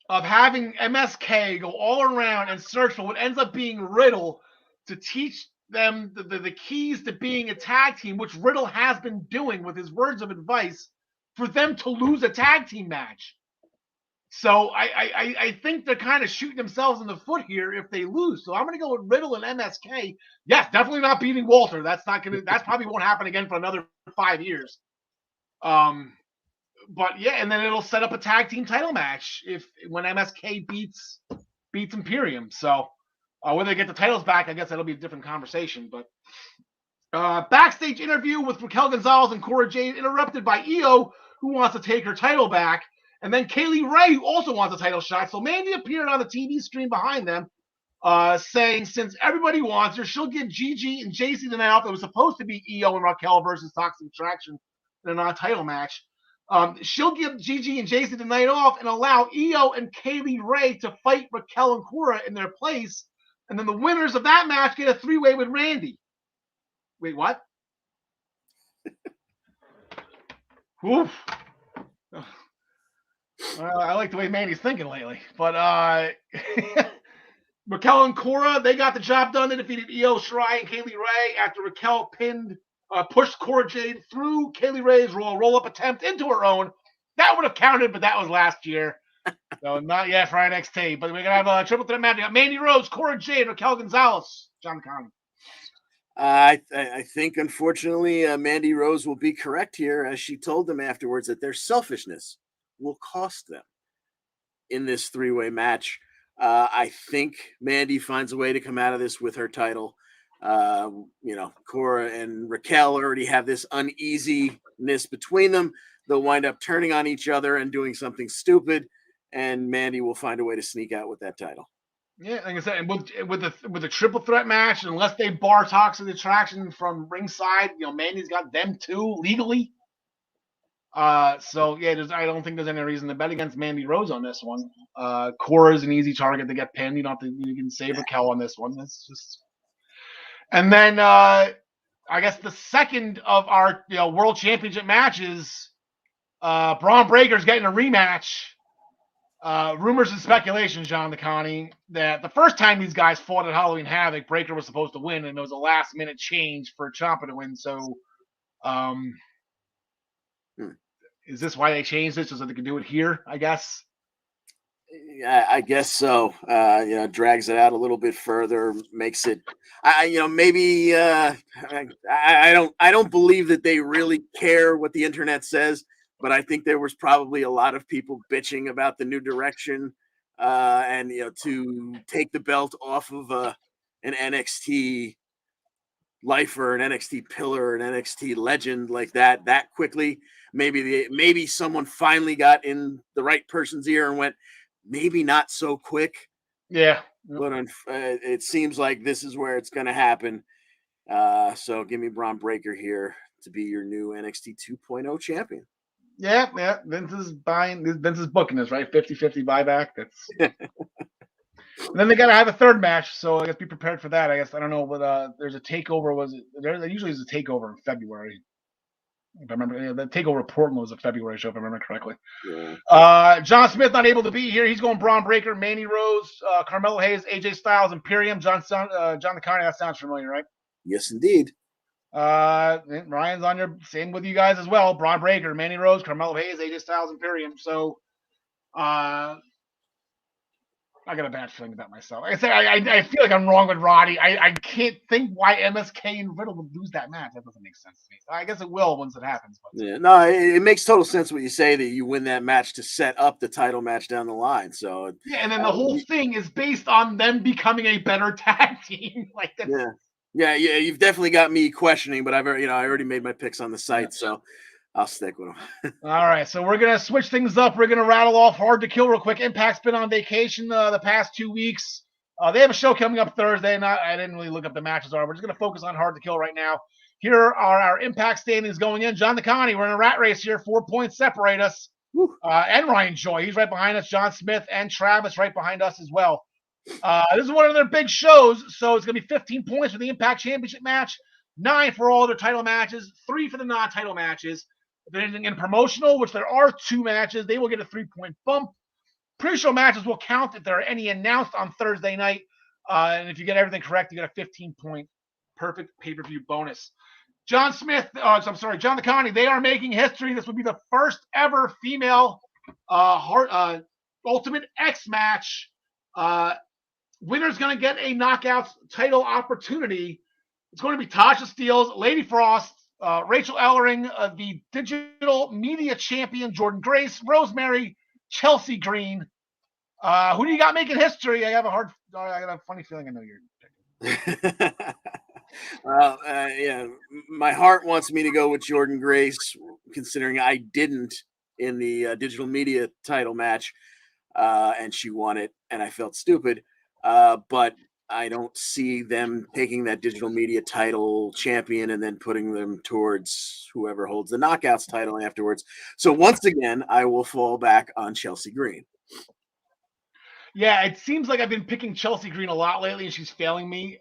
of having MSK go all around and search for what ends up being Riddle to teach them the keys to being a tag team, which Riddle has been doing with his words of advice, for them to lose a tag team match? So I think they're kind of shooting themselves in the foot here if they lose. So I'm going to go with Riddle and MSK. Yes, definitely not beating Walter. That's probably won't happen again for another 5 years. But yeah, and then it'll set up a tag team title match when MSK beats Imperium. So whether they get the titles back, I guess that'll be a different conversation. But backstage interview with Raquel Gonzalez and Cora Jade interrupted by Io, who wants to take her title back, and then Kaylee Ray, who also wants a title shot. So Mandy appeared on the TV screen behind them, saying since everybody wants her, she'll give Gigi and JC the night off. It was supposed to be Io and Raquel versus Toxic Attraction in a non-title match. She'll give Gigi and JC the night off and allow Io and Kaylee Ray to fight Raquel and Cora in their place. And then the winners of that match get a 3-way with Randy. Wait, what? Oof. I like the way Mandy's thinking lately. But Raquel and Cora, they got the job done. They defeated Io Shirai and Kaylee Ray after Raquel pushed Cora Jade through Kaylee Ray's roll-up attempt into her own. That would have counted, but that was last year. So not yet for NXT. But we're going to have a triple threat match. Mandy Rose, Cora Jade, Raquel Gonzalez, John Conley. I think, unfortunately, Mandy Rose will be correct here, as she told them afterwards that their selfishness will cost them in this 3-way match. I think Mandy finds a way to come out of this with her title. Cora and Raquel already have this uneasiness between them. They'll wind up turning on each other and doing something stupid, and Mandy will find a way to sneak out with that title. Yeah, like I said, and with the triple threat match, unless they bar Toxic Attraction from ringside, Mandy's got them too legally. So yeah, I don't think there's any reason to bet against Mandy Rose on this one. Cora's an easy target to get pinned. You can save Raquel on this one. That's just. And then I guess the second of our World Championship matches, Braun Breaker's getting a rematch. Rumors and speculation, John DeConnie, that the first time these guys fought at Halloween Havoc, Breaker was supposed to win, and it was a last-minute change for Ciampa to win. So, is this why they changed it so they could do it here? I guess. Yeah, I guess so. Drags it out a little bit further, makes it. Maybe. I don't believe that they really care what the internet says. But I think there was probably a lot of people bitching about the new direction, and to take the belt off of an NXT lifer, an NXT pillar, an NXT legend like that quickly. Maybe someone finally got in the right person's ear and went, maybe not so quick. Yeah, but it seems like this is where it's going to happen. So give me Braun Breaker here to be your new NXT 2.0 champion. Yeah. Vince is booking this, right? 50-50 buyback. That's. And then they got to have a third match, so I guess be prepared for that. I guess I don't know, but there's a takeover. There usually is a takeover in February. If I remember, the takeover of Portland was a February show, if I remember correctly. Yeah. John Smith not able to be here. He's going Braun Breaker, Mandy Rose, Carmelo Hayes, AJ Styles, Imperium. John DeConnie. That sounds familiar, right? Yes, indeed. Ryan's on your same with you guys as well. Braun Breaker, Mandy Rose, Carmelo Hayes, AJ Styles, Imperium. So, I got a bad feeling about myself. Like I said, I feel like I'm wrong with Roddy. I can't think why MSK and Riddle would lose that match. That doesn't make sense to me. So I guess it will once it happens. But Yeah, no, it makes total sense what you say that you win that match to set up the title match down the line. So yeah, and then the whole thing is based on them becoming a better tag team. Like that's, yeah. You've definitely got me questioning, but I already made my picks on the site, so I'll stick with them. All right, so we're gonna switch things up. We're gonna rattle off Hard to Kill real quick. Impact's been on vacation the past 2 weeks. They have a show coming up Thursday. I didn't really look up the matches are. We're just gonna focus on Hard to Kill right now. Here are our Impact standings going in. John DeConnie, we're in a rat race here. 4 points separate us. And Ryan Joy, he's right behind us. John Smith and Travis right behind us as well. This is one of their big shows, so it's gonna be 15 points for the Impact Championship match, 9 for all their title matches, 3 for the non-title matches. If there's anything in promotional, which there are 2 matches, they will get a 3-point bump. Pre-show matches will count if there are any announced on Thursday night. And if you get everything correct, you get a 15-point perfect pay-per-view bonus. John DeConnie, they are making history. This would be the first ever female Ultimate X match. Winner's going to get a Knockouts title opportunity. It's going to be Tasha Steelz, Lady Frost, Rachel Ellering, the digital media champion, Jordan Grace, Rosemary, Chelsea Green. Who do you got making history? I got a funny feeling I know you're picking. Well, my heart wants me to go with Jordan Grace, considering I didn't in the digital media title match, and she won it, and I felt stupid. But I don't see them taking that digital media title champion and then putting them towards whoever holds the Knockouts title afterwards. So once again, I will fall back on Chelsea Green. Yeah, it seems like I've been picking Chelsea Green a lot lately, and she's failing me.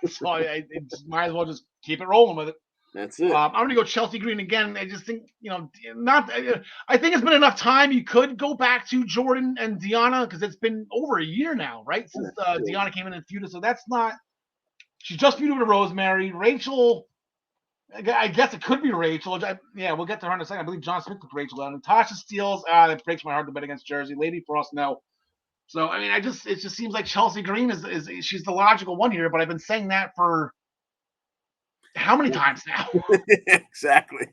So I might as well just keep it rolling with it. That's it. I'm going to go Chelsea Green again. I just think, I think it's been enough time. You could go back to Jordan and Deanna because it's been over a year now, right? Since Deanna came in and feuded. So that's not, she just feuded with Rosemary. Rachel, I guess it could be Rachel. We'll get to her in a second. I believe John Smith took Rachel out. And Tasha Steelz, that breaks my heart to bet against Jersey. Lady Frost, no. So, I mean, it just seems like Chelsea Green is she's the logical one here, but I've been saying that for how many times now? Exactly.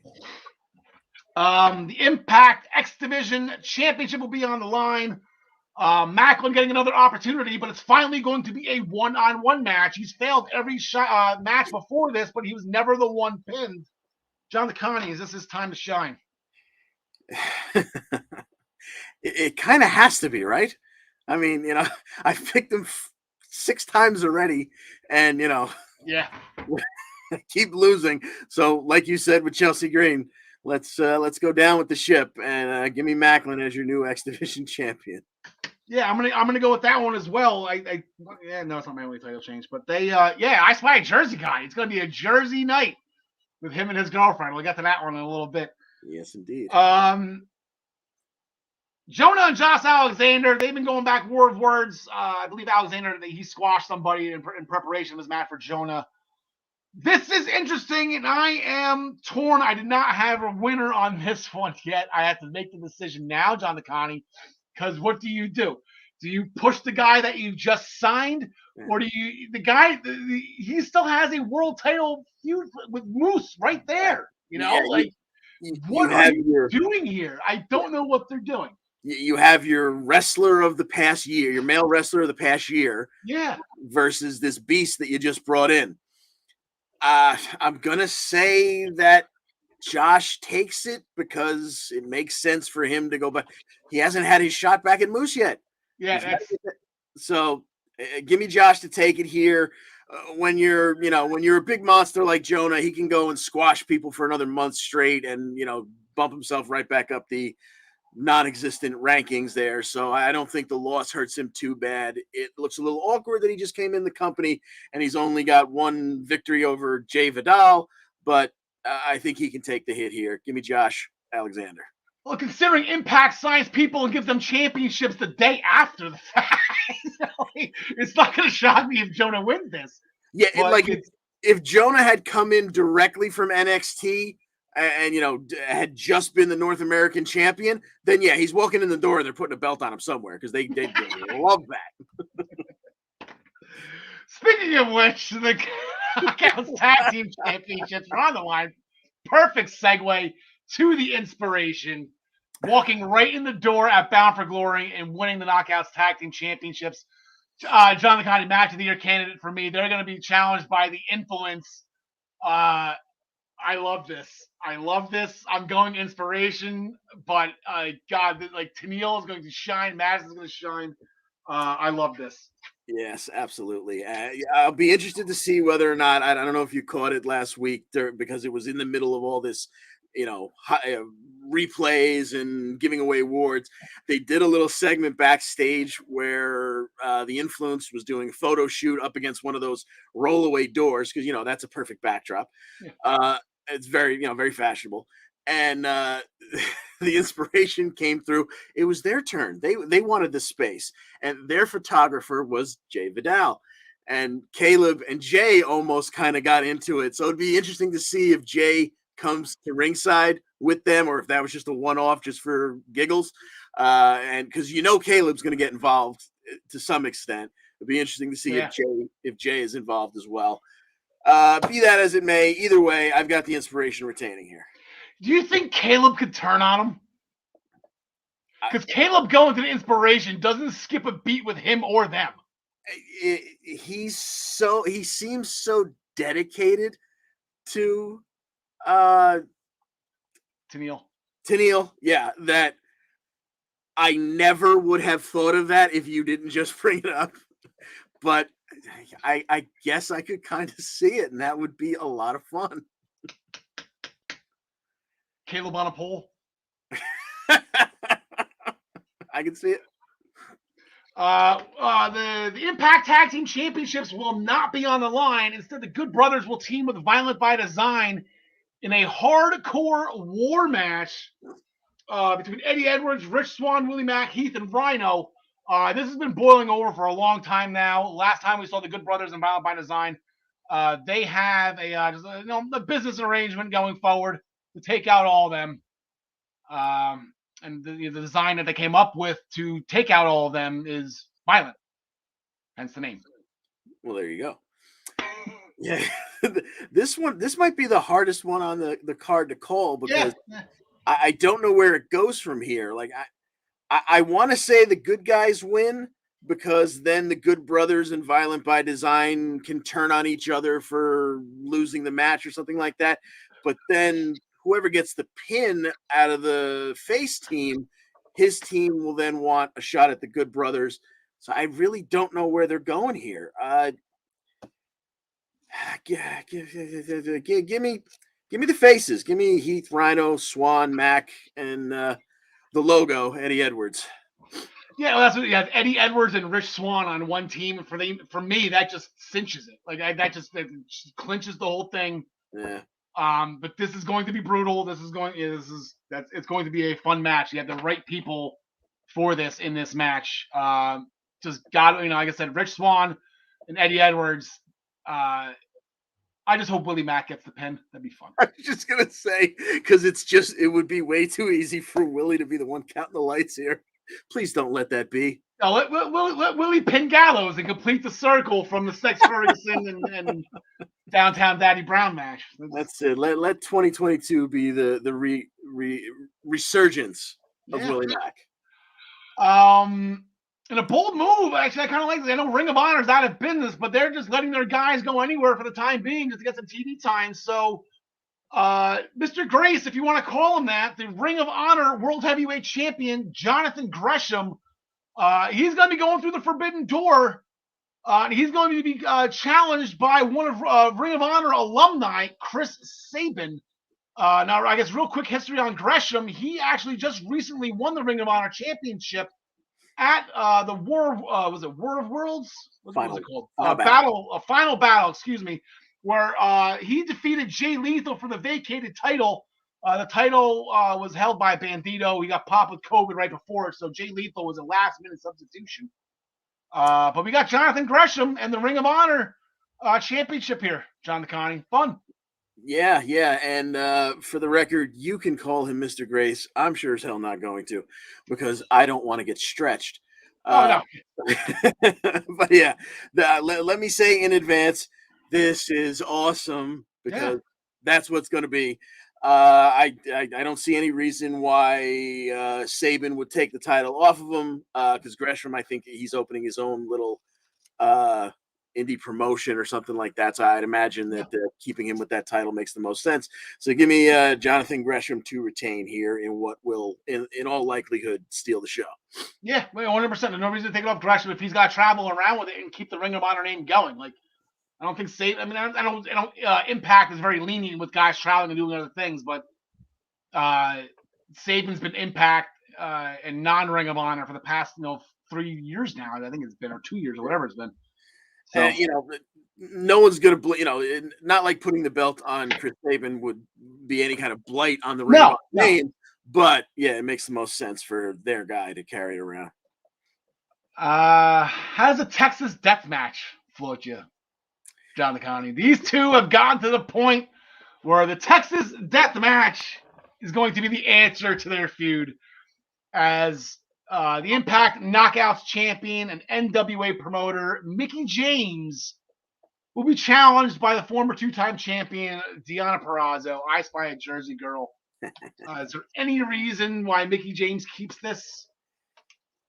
The Impact X Division Championship will be on the line. Macklin getting another opportunity, but it's finally going to be a one-on-one match. He's failed every match before this, but he was never the one pinned. John DeConnie, is this his time to shine? It kind of has to be, right? I mean, I've picked him 6 times already, and yeah, keep losing. So, like you said with Chelsea Green, let's go down with the ship and give me Macklin as your new X Division champion. Yeah, I'm gonna go with that one as well. No, it's not my only title change, but I spy a Jersey guy. It's gonna be a Jersey night with him and his girlfriend. We'll get to that one in a little bit. Yes, indeed. Jonah and Josh Alexander, they've been going back war of words. I believe Alexander, he squashed somebody in preparation of his match for Jonah. This is interesting, and I am torn. I did not have a winner on this one yet. I have to make the decision now, John DeConnie, because what do you do? Do you push the guy that you just signed, or do you he still has a world title feud with Moose right there? What are you doing here? I don't know what they're doing. You have your wrestler of the past year, your male wrestler of the past year, versus this beast that you just brought in. I'm gonna say that Josh takes it because it makes sense for him to go back. He hasn't had his shot back at Moose yet. Yeah, so give me Josh to take it here. When you're a big monster like Jonah, he can go and squash people for another month straight and bump himself right back up the non-existent rankings there. So I don't think the loss hurts him too bad. It looks a little awkward that he just came in the company and he's only got one victory over Jay Vidal, but I think he can take the hit here. Give me Josh Alexander. Well, considering Impact signs people and gives them championships the day after the fact, it's not going to shock me if Jonah wins this. Yeah, if Jonah had come in directly from NXT, and had just been the North American champion, then yeah, he's walking in the door and they're putting a belt on him somewhere because they love that. Speaking of which, the Knockouts Tag Team Championships are on the line. Perfect segue to the Inspiration, walking right in the door at Bound for Glory and winning the Knockouts Tag Team Championships. Jonathan Conti, match of the year candidate for me. They're going to be challenged by the Influence. I love this. I'm going Inspiration, but God, like Tennille is going to shine. Madison's going to shine. I love this. Yes, absolutely. I'll be interested to see whether or not, I don't know if you caught it last week because it was in the middle of all this, replays and giving away awards. They did a little segment backstage where the Influence was doing a photo shoot up against one of those rollaway doors because, that's a perfect backdrop. Yeah. It's very, very fashionable. And the Inspiration came through. It was their turn. They wanted the space, and their photographer was Jay Vidal, and Caleb and Jay almost kind of got into it. So it'd be interesting to see if Jay comes to ringside with them, or if that was just a one-off just for giggles. And because Caleb's going to get involved to some extent. It'd be interesting to see if Jay is involved as well. Be that as it may, either way, I've got the Inspiration retaining here. Do you think Caleb could turn on him? Because Caleb going to the Inspiration doesn't skip a beat with him or them. He seems so dedicated to Tennille, yeah, that I never would have thought of that if you didn't just bring it up. But I guess I could kind of see it, and that would be a lot of fun. Caleb on a pole. I can see it. The Impact Tag Team Championships will not be on the line. Instead, the Good Brothers will team with Violent by Design in a hardcore war match between Eddie Edwards, Rich Swann, Willie Mack, Heath, and Rhino. This has been boiling over for a long time now. Last time we saw the Good Brothers and Violent by Design, they have a business arrangement going forward to take out all of them. And the design that they came up with to take out all of them is violent. Hence the name. Well, there you go. Yeah. This might be the hardest one on the card to call because I don't know where it goes from here. Like I want to say the good guys win because then the Good Brothers and Violent by Design can turn on each other for losing the match or something like that. But then whoever gets the pin out of the face team, his team will then want a shot at the Good Brothers. So I really don't know where they're going here. Give me the faces. Give me Heath, Rhino, Swan, Mac, and the logo, Eddie Edwards. Yeah, well, that's what you have. Eddie Edwards and Rich Swann on one team. For me, that just cinches it. That just clinches the whole thing. Yeah. But this is going to be brutal. It's going to be a fun match. You have the right people for this in this match. Like I said, Rich Swann and Eddie Edwards. I just hope Willie Mack gets the pin. That'd be fun. I was just gonna say because it would be way too easy for Willie to be the one counting the lights here. Please don't let that be. No, let Willie pin Gallows and complete the circle from the Sex Ferguson and Downtown Daddy Brown match. That's it. Let 2022 be the resurgence of Willie Mack. And a bold move, actually, I kind of like this. I know Ring of Honor is out of business, but they're just letting their guys go anywhere for the time being just to get some TV time. So, Mr. Grace, if you want to call him that, the Ring of Honor World Heavyweight Champion, Jonathan Gresham, he's going to be going through the Forbidden Door. He's going to be challenged by one of Ring of Honor alumni, Chris Sabin. Now, I guess real quick history on Gresham. He actually just recently won the Ring of Honor Championship at the War of Worlds? What was it called? Final Battle, excuse me, where he defeated Jay Lethal for the vacated title. The title was held by Bandito. He got popped with COVID right before it, so Jay Lethal was a last-minute substitution. But we got Jonathan Gresham and the Ring of Honor championship here, John Connie. Fun. Yeah, and for the record, you can call him Mr. Grace. I'm sure as hell not going to, because I don't want to get stretched. Oh Uh, no. but yeah, let me say in advance, this is awesome Yeah. because that's what's going to be. I don't see any reason why Saban would take the title off of him because Gresham, I think he's opening his own little uh, indie promotion or something like that. So I'd imagine that keeping him with that title makes the most sense. So give me Jonathan Gresham to retain here in what will, in all likelihood, steal the show. Yeah, 100%. There's no reason to take it off Gresham if he's got to travel around with it and keep the Ring of Honor name going. Like, I don't think Impact is very lenient with guys traveling and doing other things, but Saban's been Impact and non-Ring of Honor for the past 3 years now. I think it's been, or 2 years, or whatever it's been. So no one's gonna, not like putting the belt on Chris Saban would be any kind of blight on the Ring of Honor name, but yeah, it makes the most sense for their guy to carry it around. How does a Texas death match float you, John DeConnie? These two have gotten to the point where the Texas death match is going to be the answer to their feud, as the Impact Knockouts champion and NWA promoter Mickie James will be challenged by the former two-time champion Deonna Purrazzo, I Spy a Jersey Girl. Is there any reason why Mickie James keeps this?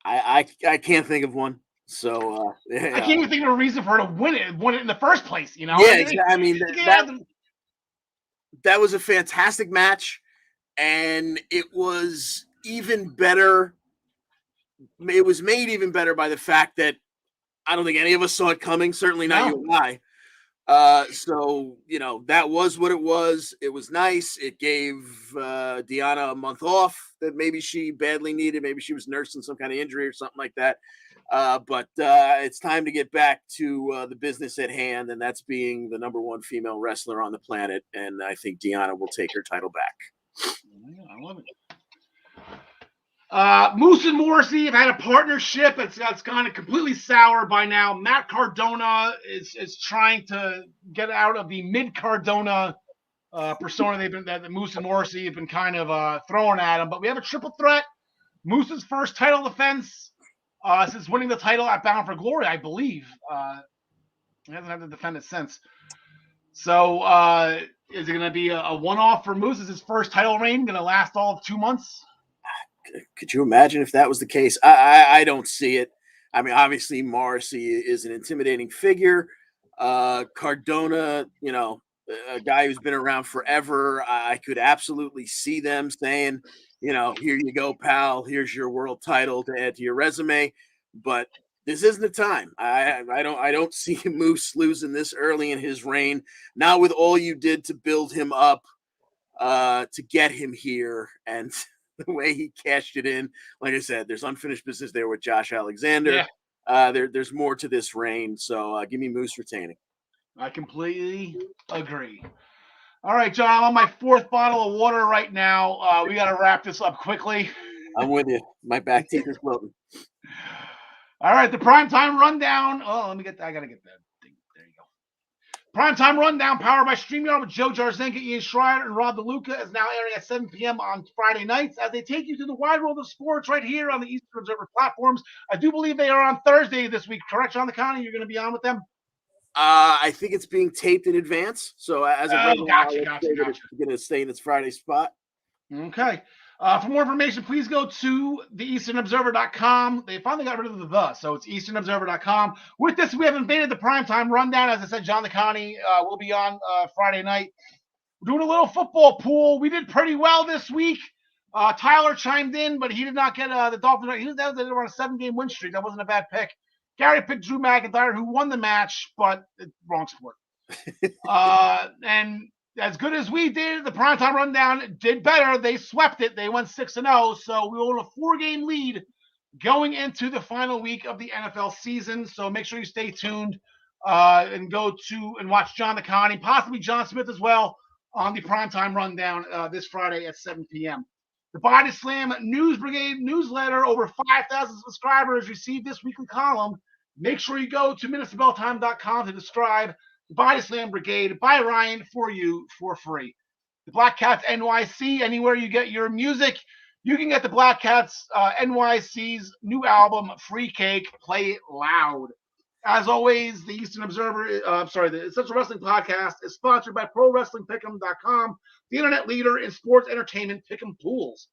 I can't think of one. So I can't even think of a reason for her to win it in the first place. Yeah, exactly. I mean, that was a fantastic match, and it was even better. It was made even better by the fact that I don't think any of us saw it coming. Certainly not you and I. So that was what it was. It was nice. It gave Deonna a month off that maybe she badly needed. Maybe she was nursing some kind of injury or something like that. But it's time to get back to the business at hand, and that's being the number one female wrestler on the planet. And I think Deonna will take her title back. I love it. Moose and Morrissey have had a partnership. It's gone completely sour by now. Matt Cardona is trying to get out of the mid Cardona persona that Moose and Morrissey have been kind of throwing at him. But we have a triple threat. Moose's first title defense since winning the title at Bound for Glory, I believe. He hasn't had to defend it since. So is it going to be a one-off for Moose? Is his first title reign going to last all of 2 months? Could you imagine if that was the case? I don't see it. I mean, obviously Morrissey is an intimidating figure. Cardona, a guy who's been around forever. I could absolutely see them saying, here you go, pal. Here's your world title to add to your resume. But this isn't the time. I don't see Moose losing this early in his reign. Not with all you did to build him up to get him here, and the way he cashed it in. Like I said, there's unfinished business there with Josh Alexander. Yeah. There's more to this reign. So give me Moose retaining. I completely agree. All right, John, I'm on my fourth bottle of water right now. We got to wrap this up quickly. I'm with you. My back teeth is floating. All right, the primetime rundown. Oh, I got to get that thing. There you go. Primetime rundown powered by StreamYard with Joe Jarzenka, Ian Schreier, and Rob DeLuca is now airing at 7 p.m. on Friday nights as they take you to the wide world of sports right here on the Eastern Observer platforms. I do believe they are on Thursday this week. Correct, John DeConnie? You're going to be on with them? I think it's being taped in advance. So as of right now, gotcha. It's going to stay in its Friday spot. Okay. For more information, please go to theeasternobserver.com. They finally got rid of the, so it's easternobserver.com. With this, we have invaded the primetime rundown. As I said, John DeConnie will be on Friday night. We're doing a little football pool. We did pretty well this week. Tyler chimed in, but he did not get the Dolphins. They were on a 7-game win streak. That wasn't a bad pick. Gary picked Drew McIntyre, who won the match, but wrong sport. And as good as we did, the primetime rundown did better. They swept it. They went 6-0, so we own a 4-game lead going into the final week of the NFL season. So make sure you stay tuned and go to and watch John DeConnie, possibly John Smith as well, on the primetime rundown this Friday at 7 p.m. The Body Slam News Brigade newsletter, over 5,000 subscribers received this weekly column. Make sure you go to minuteofbelltime.com to subscribe. by the Slam Brigade, by Ryan, for you for free. The Black Cats NYC, anywhere you get your music, you can get the Black Cats NYC's new album, Free Cake, Play It Loud. As always, the Eastern Observer, the Essential Wrestling Podcast is sponsored by ProWrestlingPick'em.com, the internet leader in sports entertainment pick'em pools.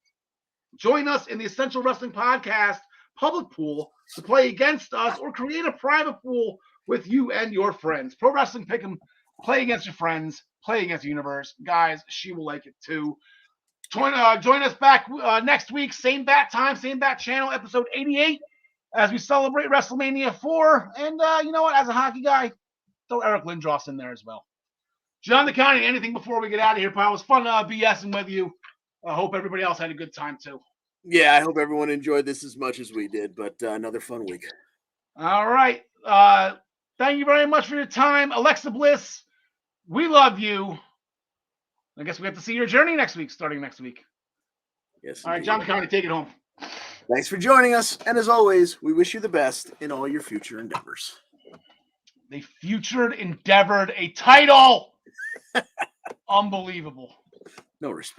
Join us in the Essential Wrestling Podcast public pool to play against us or create a private pool with you and your friends. Pro Wrestling Pick'em, play against your friends, play against the universe. Guys, she will like it too. Join us back next week, same bat time, same bat channel, episode 88, as we celebrate WrestleMania 4. And you know what? As a hockey guy, throw Eric Lindros in there as well. John the County, anything before we get out of here, pal? It was fun BSing with you. I hope everybody else had a good time too. Yeah, I hope everyone enjoyed this as much as we did, but another fun week. All right. Thank you very much for your time. Alexa Bliss, we love you. I guess we have to see your journey starting next week. Yes. All right, John County, take it home. Thanks for joining us. And as always, we wish you the best in all your future endeavors. They endeavored a title. Unbelievable. No respect.